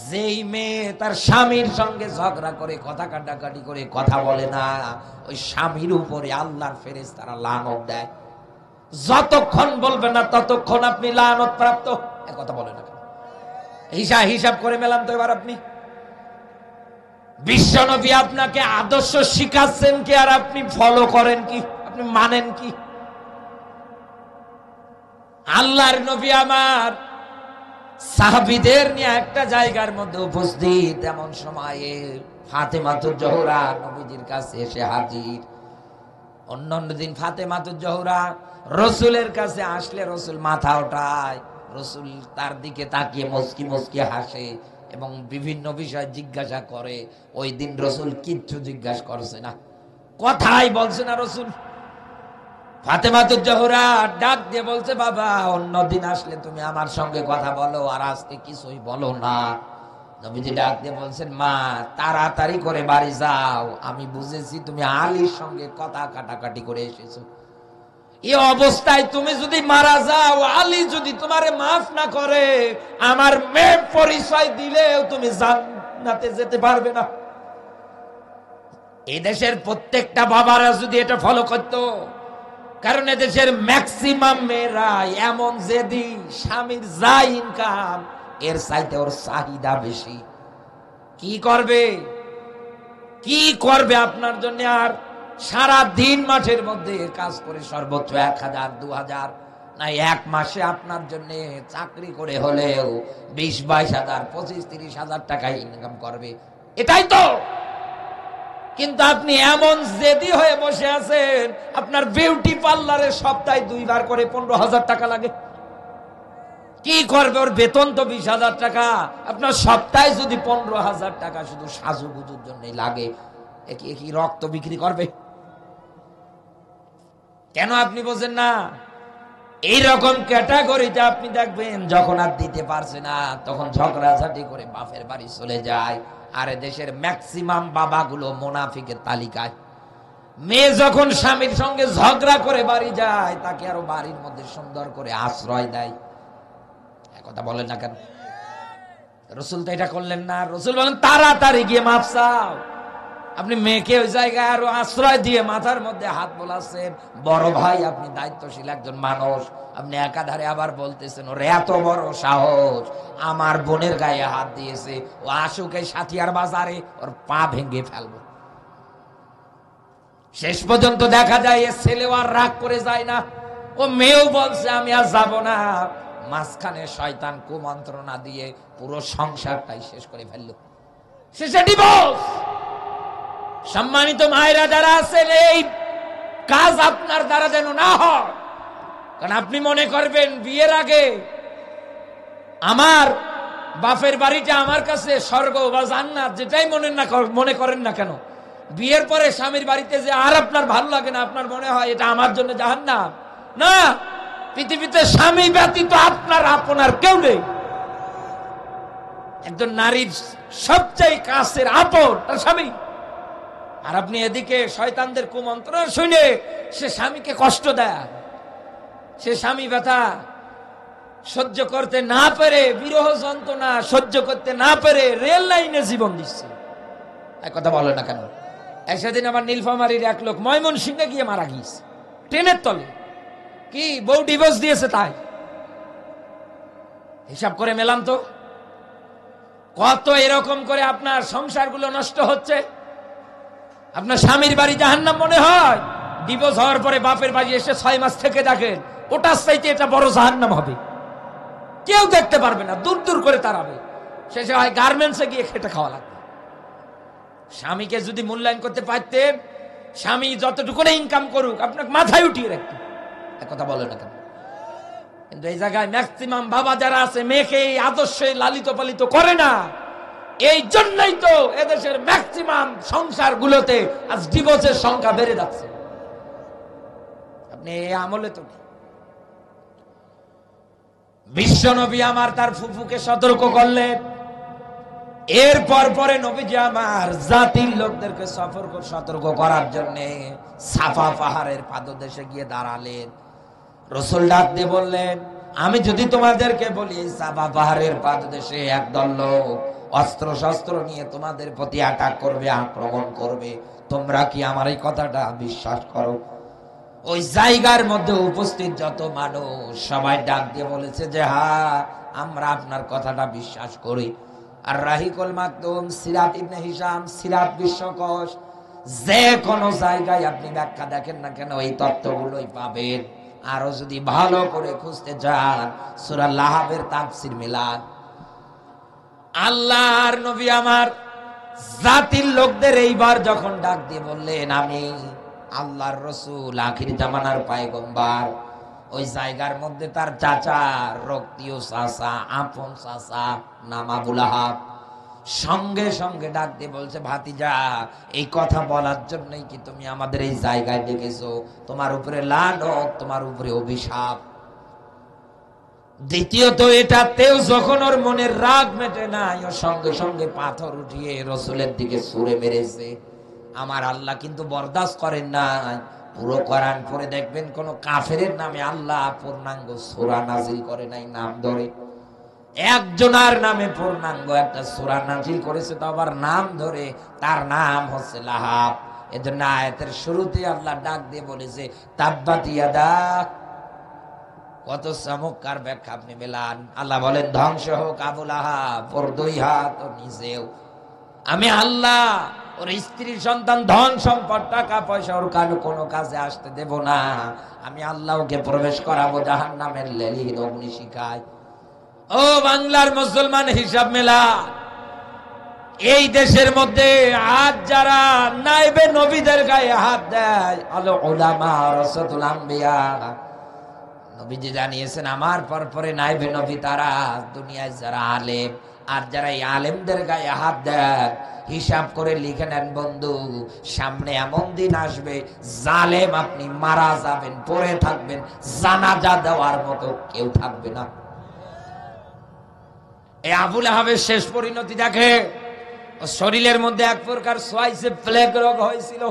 যেই মেয়ে তার স্বামীর সঙ্গে ঝগড়া করে, কথা কাটাকাটি করে, কথা বলে না, ওই স্বামীর উপরে আল্লাহর ফেরেশতারা লানত দেয়। যতক্ষণ বলবে না ততক্ষণ আপনি লানত প্রাপ্ত। কথা বলে না, হিসাব করে মেলাম তো এবার আপনি। বিশ্বনবী আপনাকে আদর্শ শিখাচ্ছেন কি, আর আপনি ফলো করেন কি, আপনি মানেন কি? আল্লাহর নবী আমার সাহাবীদের নিয়ে একটা জায়গার মধ্যে উপস্থিত, এমন সময়ে ফাতেমাতুজ জোহরা নবীজির কাছে এসে হাজির। অন্যান্য দিন ফাতেমাতুজ জোহরা রসুলের কাছে আসলে রসুল মাথা ওঠায়, রসুল তার দিকে তাকিয়ে মুচকি মুচকি হাসে এবং বিভিন্ন বিষয় জিজ্ঞাসা করে। ওই দিন রসুল কিচ্ছু জিজ্ঞাসা করছে না, কথাই বলছে না রসুল। ফাতেমাতুজ জোহরা ডাক দিয়ে বলছে, বাবা, অন্যদিন আসলে তুমি আমার সঙ্গে কথা বলো, আর আজকে কিছুই বলো না। নবীজি ডাক দিয়ে বলছেন, মা, তাড়াতাড়ি করে বাড়ি যাও, আমি বুঝেছি তুমি আলীর সঙ্গে কথা কাটাকাটি করে এসেছো। এই অবস্থায় তুমি যদি মারা যাও, আলী যদি তোমারে মাফ না করে, আমার মেয়ে পরিচয় দিলেও তুমি জান্নাতে যেতে পারবে না। এই দেশের প্রত্যেকটা বাবারা যদি এটা ফলো করতো, কারণ এদেশের ম্যাক্সিমাম মেয়েরা এমন, যেদি স্বামীর যা ইনকাম এর চাইতে ওর চাহিদা বেশি। কি করবে আপনার জন্য? আর সারা দিন মাঠের মধ্যে কাজ করে সর্বোচ্চ 1000, 2000, না 1 মাসে আপনার জন্য চাকরি করে হলেও 20-22 হাজার, 25-30 হাজার টাকা ইনকাম করবে, এটাই তো। কিন্তু আপনি এমন জেদি হয়ে বসে আছেন, আপনার বিউটি পার্লারে সপ্তাহে 2 বার করে 15,000 টাকা লাগে। কি করবে? ওর বেতন তো 20,000 টাকা। আপনার সপ্তাহে যদি 15,000 টাকা শুধু সাজুগুজুর জন্য লাগে, কি রক্ত বিক্রি করবে? কেন আপনি বোঝেন না? এইরকম ক্যাটাগরিতে আপনি দেখবেন যখন আর দিতে পারছে না তখন ঝগড়াঝাটি করে বাপের বাড়ি চলে যায়। আর দেশের ম্যাক্সিমাম বাবাগুলো মুনাফিকের তালিকায়। মেয়ে যখন স্বামীর সঙ্গে ঝগড়া করে বাড়ি যায় তাকে আরো বাড়ির মধ্যে সুন্দর করে আশ্রয় দেয়। কথা বলেন না কেন? রসুল তো এটা করলেন না। রসুল বলেন তাড়াতাড়ি গিয়ে মাপ চাও। আপনি মেয়েকে ওই জায়গায় আরো আশ্রয় দিয়ে মাথার মধ্যে হাত বোলাচ্ছেন। বড় ভাই, আপনি দায়িত্বশীল একজন মানুষ, আপনি একাধারে আবার বলতেছেন ওর এত বড় সাহস, আমার বোনের গায়ে হাত দিয়েছে, ও আশুকে সাথিয়ার বাজারে ওর পা ভেঙে ফেলবো। শেষ পর্যন্ত দেখা যায় এ ছেলেও আর রাগ করে যায় না, ও মেয়েও বলছে আমি আর যাব না। মাঝখানে শয়তান কুমন্ত্রণা দিয়ে পুরো সংসারটাই শেষ করে ফেলল। শেষে ডিভোর্স। সম্মানিত মায়েরা যারা আছেন, এই কাজ আপনার দ্বারা যেন না হয়। কারণ আপনি মনে করবেন বিয়ের আগে আমার বাপের বাড়িটা আমার কাছে স্বর্গ বা জান্নাত, যেটাই মনে করেন না কেন, বিয়ের পরে স্বামীর বাড়িতে যে আর আপনার ভালো লাগে না, আপনার মনে হয় এটা আমার জন্য জাহান্নাম। না, পৃথিবীতে স্বামী ব্যতীত আপনার আপনার কেউ নেই। একজন নারীর সবচেয়ে কাছের আপন তার স্বামী। আর আপনি এদিকে শয়তানদের কুমন্ত্র শুনে সে স্বামীকে কষ্ট দেয়, সে স্বামী ব্যথা সহ্য করতে না পেরে, বিরহ যন্ত্রণা সহ্য করতে না পেরে রেল লাইনে জীবন দিচ্ছে। এক কথা বলে না কেন? সেদিন আমার নীলফামারীর এক লোক ময়মনসিংহে গিয়ে মারা গিয়েছে ট্রেনের তলে। কি বউ ডিভোর্স দিয়েছে তাই? হিসাব করে মেলাম তো কত এরকম করে আপনার সংসারগুলো নষ্ট হচ্ছে। আপনার স্বামীর বাড়ি জাহান্নাম মনে হয়, ডিভোর্স হওয়ার পরে বাপের বাড়ি এসে 6 মাস থেকে দেখেন ওটার চাইতে এটা বড় জাহান্নাম হবে। কেউ দেখতে পারবে না, দূর দূর করে তাড়াবে। শেষে হয় গার্মেন্টসে গিয়ে খেটে খাওয়া লাগবে। স্বামীকে যদি মূল্যায়ন করতে পারতেন, স্বামী যতটুকু ইনকাম করুক আপনাকে মাথায় উঠিয়ে রাখতেন। কথা বলে না কেন? কিন্তু এই জায়গায় ম্যাক্সিমাম বাবা যারা আছে মেয়েকে এই আদর্শে লালিত পালিত করে না। এই জন্যই তো এদেশের ম্যাক্সিমাম সংসার গুলোতে আজ ডিভোর্সের সংখ্যা বেড়ে যাচ্ছে। আপনি এই আমলে তো বিশ্ব নবী আমার তার ফুফুকে সতর্ক করলেন। এরপর পরে নবীজি আমার জাতির লোকদেরকে সতর্ক করার জন্য সাফা পাহাড়ের পাদদেশে গিয়ে দাঁড়ালেন। রসুল ডাক দিয়ে বললেন, আমি যদি তোমাদেরকে বলি সাফা পাহাড়ের পাদদেশে একদল লোক অস্ত্র শস্ত্র নিয়ে তোমাদের প্রতি অ্যাটাক করবে, আক্রমণ করবে, তোমরা কি আমার এই কথাটা বিশ্বাস করো? ওই জায়গার মধ্যে উপস্থিত যত মানুষ সবাই ডাক দিয়ে বলেছে যে হ্যাঁ, আমরা আপনার কথাটা বিশ্বাস করি। আর রাহিকুল মাকতুম, সিরাত ইবনে হিশাম, সিরাত বিশ্বকোষ, যে কোনো জায়গায় আপনি ব্যাখ্যা দেখেন না কেন এই তত্ত্বগুলোই পাবেন। আরো যদি ভালো করে খুঁজতে চান সূরা লাহাবের তাফসীর মিলান। আল্লাহর নবী আমার জাতির লোকদের এইবার যখন ডাক দিয়ে বললেন আমি আল্লাহর রসুল, আখির জামানার পয়গম্বর, ওই জায়গার মধ্যে তার চাচা, রক্তীয় চাচা, আপন চাচা নাম আবু লাহাব সঙ্গে সঙ্গে ডাক দিয়ে বলছে, ভাতিজা এই কথা বলার জন্যই কি তুমি আমাদের এই জায়গায় ডেকেছো? তোমার উপরে লানত, তোমার উপরে অভিশাপ। দ্বিতীয়ত এটাতেও যখন ওর মনের রাগ মেটে নাই, ও সঙ্গে সঙ্গে পাথর উঠিয়ে রসুলের দিকে ছুঁড়ে মেরেছে। আমার আল্লাহ কিন্তু বরদাস্ত করেন না। পুরো কোরআন পড়ে দেখবেন কোন কাফেরের নামে আল্লাহ পূর্ণাঙ্গ সূরা নাজিল করে নাই নাম ধরে। একজনের নামে পূর্ণাঙ্গ একটা সূরা নাজিল করেছে, তো আবার নাম ধরে, তার নাম হচ্ছে লাহাব। এজন্য আয়াতের শুরুতে আল্লাহ ডাক দিয়ে বলেছে তাব্বাত ইয়াদা। কত চমৎকার ব্যাখ্যা আপনি মেলান। আল্লাহ বলেন ধ্বংস হোক আবু লাহাব, ওর 2 হাত ও নিজেও। আমি আল্লাহ ওর স্ত্রীর সন্তান, ধন সম্পদ, টাকা পয়সা ওর কোনো কাজে আসতে দেব না। আমি আল্লাহ ওকে প্রবেশ করাবো জাহান্নামের লেলিন অগ্নিশিখায়। ও বাংলার মুসলমান, হিসাব মেলা। এই দেশের মধ্যে আজ যারা নাইবে নবীদের গায়ে হাত দেয়, আলো উলামা ওয়ারাসাতুল আম্বিয়া, নবীজি জানিয়েছেন আমার পরে নাইবে নবী তারা দুনিয়ায় যারা আলেম আর যারা এই আলেমদের গায়ে হাত দেয় হিসাব করে লিখে নেন বন্ধু, সামনে এমন দিন আসবে জালেম আপনি মারা যাবেন, পড়ে থাকবেন, জানাজা দেওয়ার মতো কেউ থাকবে না। এই আবুল আহাবের শেষ পরিণতি দেখে, শরীরের মধ্যে এক প্রকার সোয়াইসে প্লেগ রোগ হয়েছিল।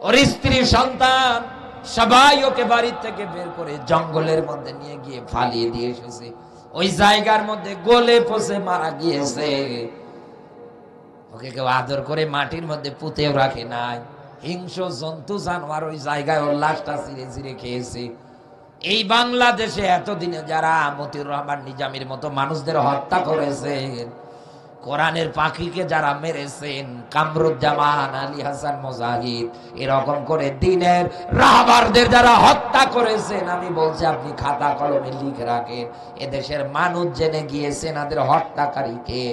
ওর স্ত্রী সন্তান সবাই ওকে বাড়ির থেকে বের করে জঙ্গলের মধ্যে নিয়ে গিয়ে ফালিয়ে দিয়ে এসেছে। ওই জায়গার মধ্যে গলে পচে মারা গিয়েছে। ওকে কেউ আদর করে মাটির মধ্যে পুঁতেও রাখে নাই। হিংস্র জন্তু জানোয়ার ওই জায়গায় ওর লাশটা চিরে চিরে খেয়েছে। এই বাংলাদেশে এতদিনে যারা মতিউর রহমান নিজামীর মতো মানুষদের হত্যা করেছেন, কোরআনের পাখিকে যারা মেরেছেন, কামরুজ্জামান, আলী হাসান মুজাহিদ, এরকম করে দিনের রাহবারদের যারা হত্যা করেছেন, আমি বলছি আপনি খাতা কলমে লিখে রাখেন, এদেশের মানুষ জেনে গিয়েছেন এনাদের হত্যাকারীকে।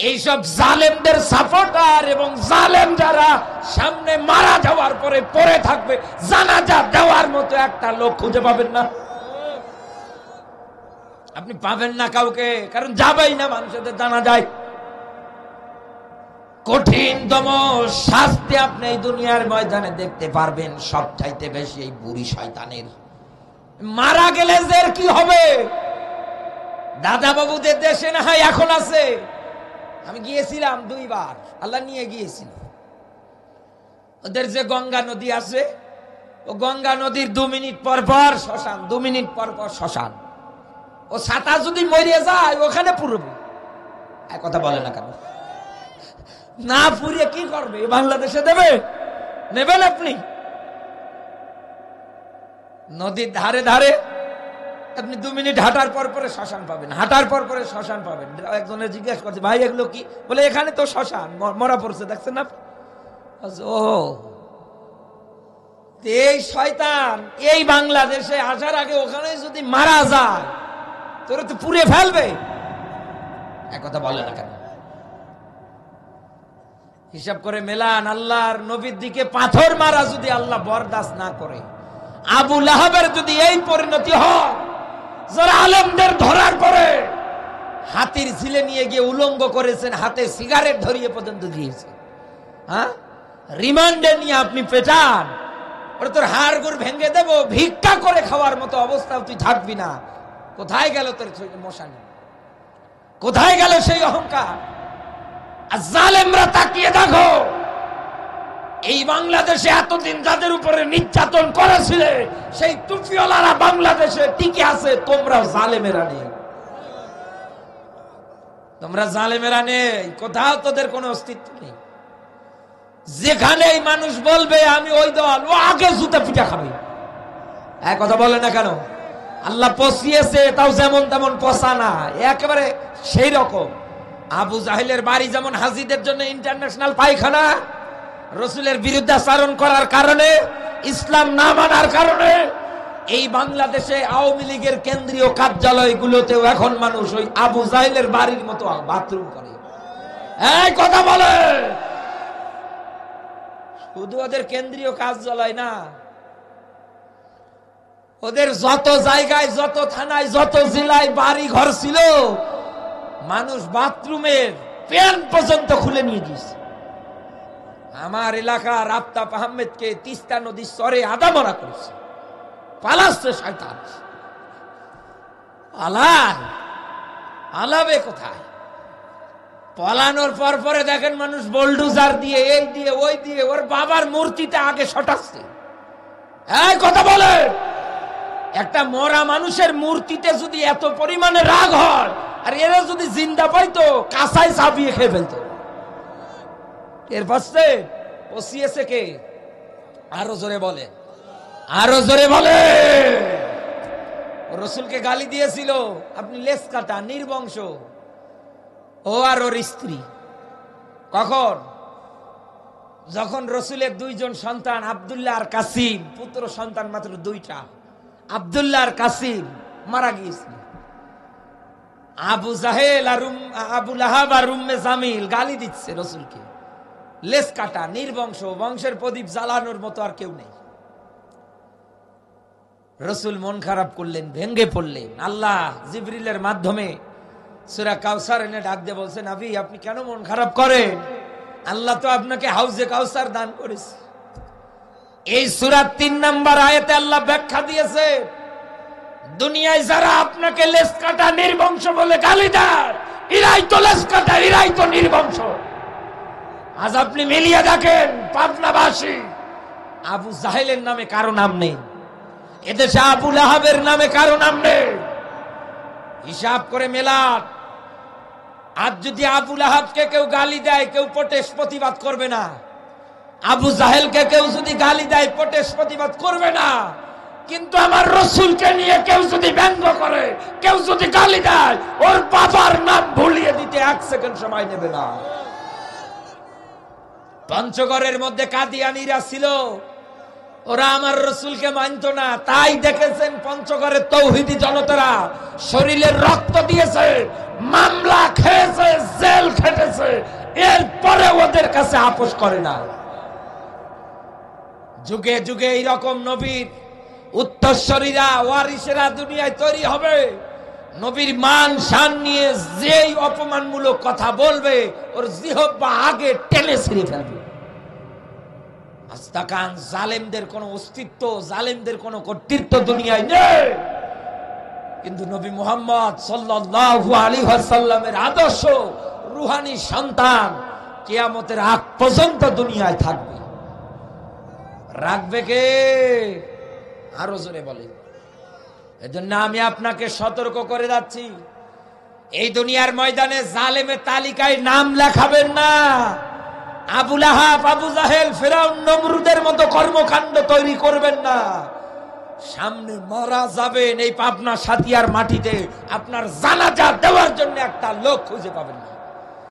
এইসব জালেমদের সাপোর্টার এবং জালেম যারা সামনে মারা যাওয়ার পরে পড়ে থাকবে, জানাজা দেওয়ার মতো একটা লোক খুঁজে পাবেন না। আপনি পাবেন না কাউকে, কারণ যাবেই না মানুষদের জানা যায়। কঠিনতম শাস্তি আপনি এই দুনিয়ার ময়দানে দেখতে পারবেন সবচাইতে বেশি এই বুড়ি শয়তানের। মারা গেলে যে কি হবে? দাদা বাবুদের দেশে না হয় এখন আছে, আমি গিয়েছিলাম 2 বার, আল্লাহ নিয়ে গিয়েছিল। ওদের যে গঙ্গা নদী আছে, ও গঙ্গা নদীর 2 মিনিট পর পর শ্মশান, 2 মিনিট পর পর শ্মশান। ও ছাতা যদি মরে যায় ওখানে পুরবে। এক কথা বলে না কেন? না পুড়িয়ে কি করবে? বাংলাদেশে দেবে? নেবেন আপনি? নদীর ধারে ধারে আপনি 2 মিনিট হাঁটার পর পরে শ্মশান পাবেন, হাঁটার পর পরে শ্মশান পাবেন। একজনের জিজ্ঞাসা করছে, ভাই এগুলো কি? বলে এখানে তো শ্মশান, মরা পড়ছে, দেখছেন না? ও, এই শয়তান এই বাংলাদেশে আসার আগে ওখানে যদি মারা যায় তোরে তো পুড়ে ফেলবে। এক কথা বলে না কেন? হিসাব করে মেলান। আল্লাহর নবীর দিকে পাথর মারা যদি আল্লাহ বরদাস্ত না করে, আবু লাহাবের যদি এই পরিণতি হয়, যারা আলেমদের ধরার পরে হাতির ঝিলে নিয়ে গিয়ে উলঙ্গ করেছেন, হাতে সিগারেট ধরিয়ে পর্যন্ত দিয়েছে, হ্যাঁ, রিমান্ডে নিয়ে আপনি পেটান, ওরা তোর হাড় গোড় ভেঙে দেবো, ভিক্ষা করে খাওয়ার মতো অবস্থা তুই থাকবি না। কোথায় গেল তোর মশানি? কোথায় গেল সেই অহংকার? আর জালেমরা তাকিয়ে দেখো, এই বাংলাদেশে এতদিন যাদের উপরে নির্যাতন করেছিলে সেই টুপিওয়ালারা বাংলাদেশে টিকে আছে, তোমরা জালেমেরা নেই। তোমরা জালেমেরা নেই, কোথাও তোদের কোনো অস্তিত্ব নেই। যেখানেই মানুষ বলবে আমি ওই দল, ও আগে জুতা পিঠা খাবে। এক কথা বলে না কেন? আল্লাহ পচিয়েছে, তাও যেমন তেমন পচা না, একেবারে সেই রকম। আবু জাহেলের বাড়ি যেমন হাজিদের জন্য ইন্টারন্যাশনাল পায়খানা, রসুলের বিরুদ্ধাচারণ করার কারণে, ইসলাম না মানার কারণে এই বাংলাদেশে আওয়ামী লীগের কেন্দ্রীয় কার্যালয়গুলোতেও এখন মানুষ ওই আবু জাহেলের বাড়ির মতো বাথরুম করে। এই কথা বলে, শুধু ওদের কেন্দ্রীয় কার্যালয় না, ওদের যত জায়গায়, যত থানায়, যত জেলায় বাড়ি ঘর ছিল, মানুষ বাথরুমের প্যান্ট পর্যন্ত খুলে নিয়ে দিয়েছে। আমার এলাকার আফতাব আহমেদকে তিস্তা নদীর চরে আদামরা করেছে, পালাচ্ছে শয়তান। পালাবে কোথায়? পালানোর পর পরে দেখেন মানুষ বোলডুজার দিয়ে, এই দিয়ে, ওই দিয়ে ওর বাবার মূর্তিতে আগে সটাচ্ছে। এই কথা বলে, একটা মরা মানুষের মূর্তিতে যদি এত পরিমাণে রাগ হয়, আর এরা যদি জিন্দা পাইতো কাঁচাই চাপিয়ে খেয়ে ফেলতো। এর পাশে পচিয়েছে কে? আরো জোরে বলে, আরো জোরে বলে। রসুলকে গালি দিয়েছিল আপনি লেস কাটা, নির্বংশ। ও আর ওর স্ত্রী কখন? যখন রসুলের 2 জন সন্তান আব্দুল্লাহ আর কাসিম, পুত্র সন্তান মাত্র 2টা, আব্দুল্লাহ আর কাসিম মারা গিয়েছিল। আবু জাহেল আর আবু লাহাব আর উম্মে জামিল গালি দিচ্ছে রসুলকে, লেস কাটা, নির্বংশ, বংশের প্রদীপ জ্বালানোর মতো আর কেউ নেই। রসুল মন খারাপ করলেন, ভেঙ্গে পড়লেন। আল্লাহ জিবরিলের মাধ্যমে সূরা কাউসার এনে ডাক দিয়ে বলছেন, নবী আপনি কেন মন খারাপ করেন? আল্লাহ তো আপনাকে হাউজে কাউসার দান করেছে। এই সূরার 3 নম্বর আয়াতে আল্লাহ ব্যাখ্যা দিয়েছে, দুনিয়ায় যারা আপনাকে লেজ কাটা নির্বংশ বলে গালি দেয়, এরাই তো লেজ কাটা, এরাই তো নির্বংশ। আজ আপনি মিলিয়ে দেখেন, পাবনাবাসী আবু জাহেলের নামে কারো নাম নেই, এদেশে আবু লাহাবের নামে কারো নাম নেই। হিসাব করে মেলান। আজ যদি আবু লাহাবকে কেউ গালি দেয়, কেউ প্রোটেস্ট প্রতিবাদ করবে না। আবু জাহেলকে কেউ যদি গালি দেয়, প্রোটেস্ট প্রতিবাদ করবে না। কিন্তু আমার রসুলকে নিয়ে কেউ যদি ব্যঙ্গ করে, কেউ যদি গালি দেয়, ওর বাবার নাম ভুলিয়ে দিতে 1 সেকেন্ড সময় নেবে না। পঞ্চগড়ের মধ্যে কাদিয়ানীরা ছিল, ওরা আমার রসুলকে মানত না। তাই দেখেছেন পঞ্চগড়ের তৌহিদি জনতারা শরীরের রক্ত দিয়েছে, মামলা খেয়েছে, জেল খেটেছে, এরপরে ওদের কাছে আপোষ করে না। যুগে যুগে এইরকম নবীর উত্তরসূরিরা, ওয়ারিসেরা দুনিয়ায় তৈরি হবে। নবীর মান শান নিয়ে যেই অপমানমূলক কথা বলবে, ওর জিহ্বা আগে টেনে ছিঁড়ে ফেলবে। আস্তাকান জালেমদের কোন অস্তিত্ব, জালেমদের কোন কর্তৃত্ব দুনিয়ায় নেই। কিন্তু নবী মুহাম্মদ সাল্লাল্লাহু আলাইহি ওয়াসাল্লামের আদর্শ রূহানী সন্তান কিয়ামতের আগ পর্যন্ত দুনিয়ায় থাকবে। রাখবে কে? আরো জোরে বলে। এজন্য আমি আপনাকে সতর্ক করে যাচ্ছি, এই দুনিয়ার ময়দানে জালেমের তালিকায় নাম লেখাবেন না। আবু লাহাব, আবু জাহেল, ফিরআউন, নমরুদের মতো কর্মকাণ্ড তৈরি করবেন না। সামনে মারা যাবেন, এই পাবনা সাতিয়ার মাটিতে আপনার জানাজা দেওয়ার জন্য একটা লোক খুঁজে পাবেন না।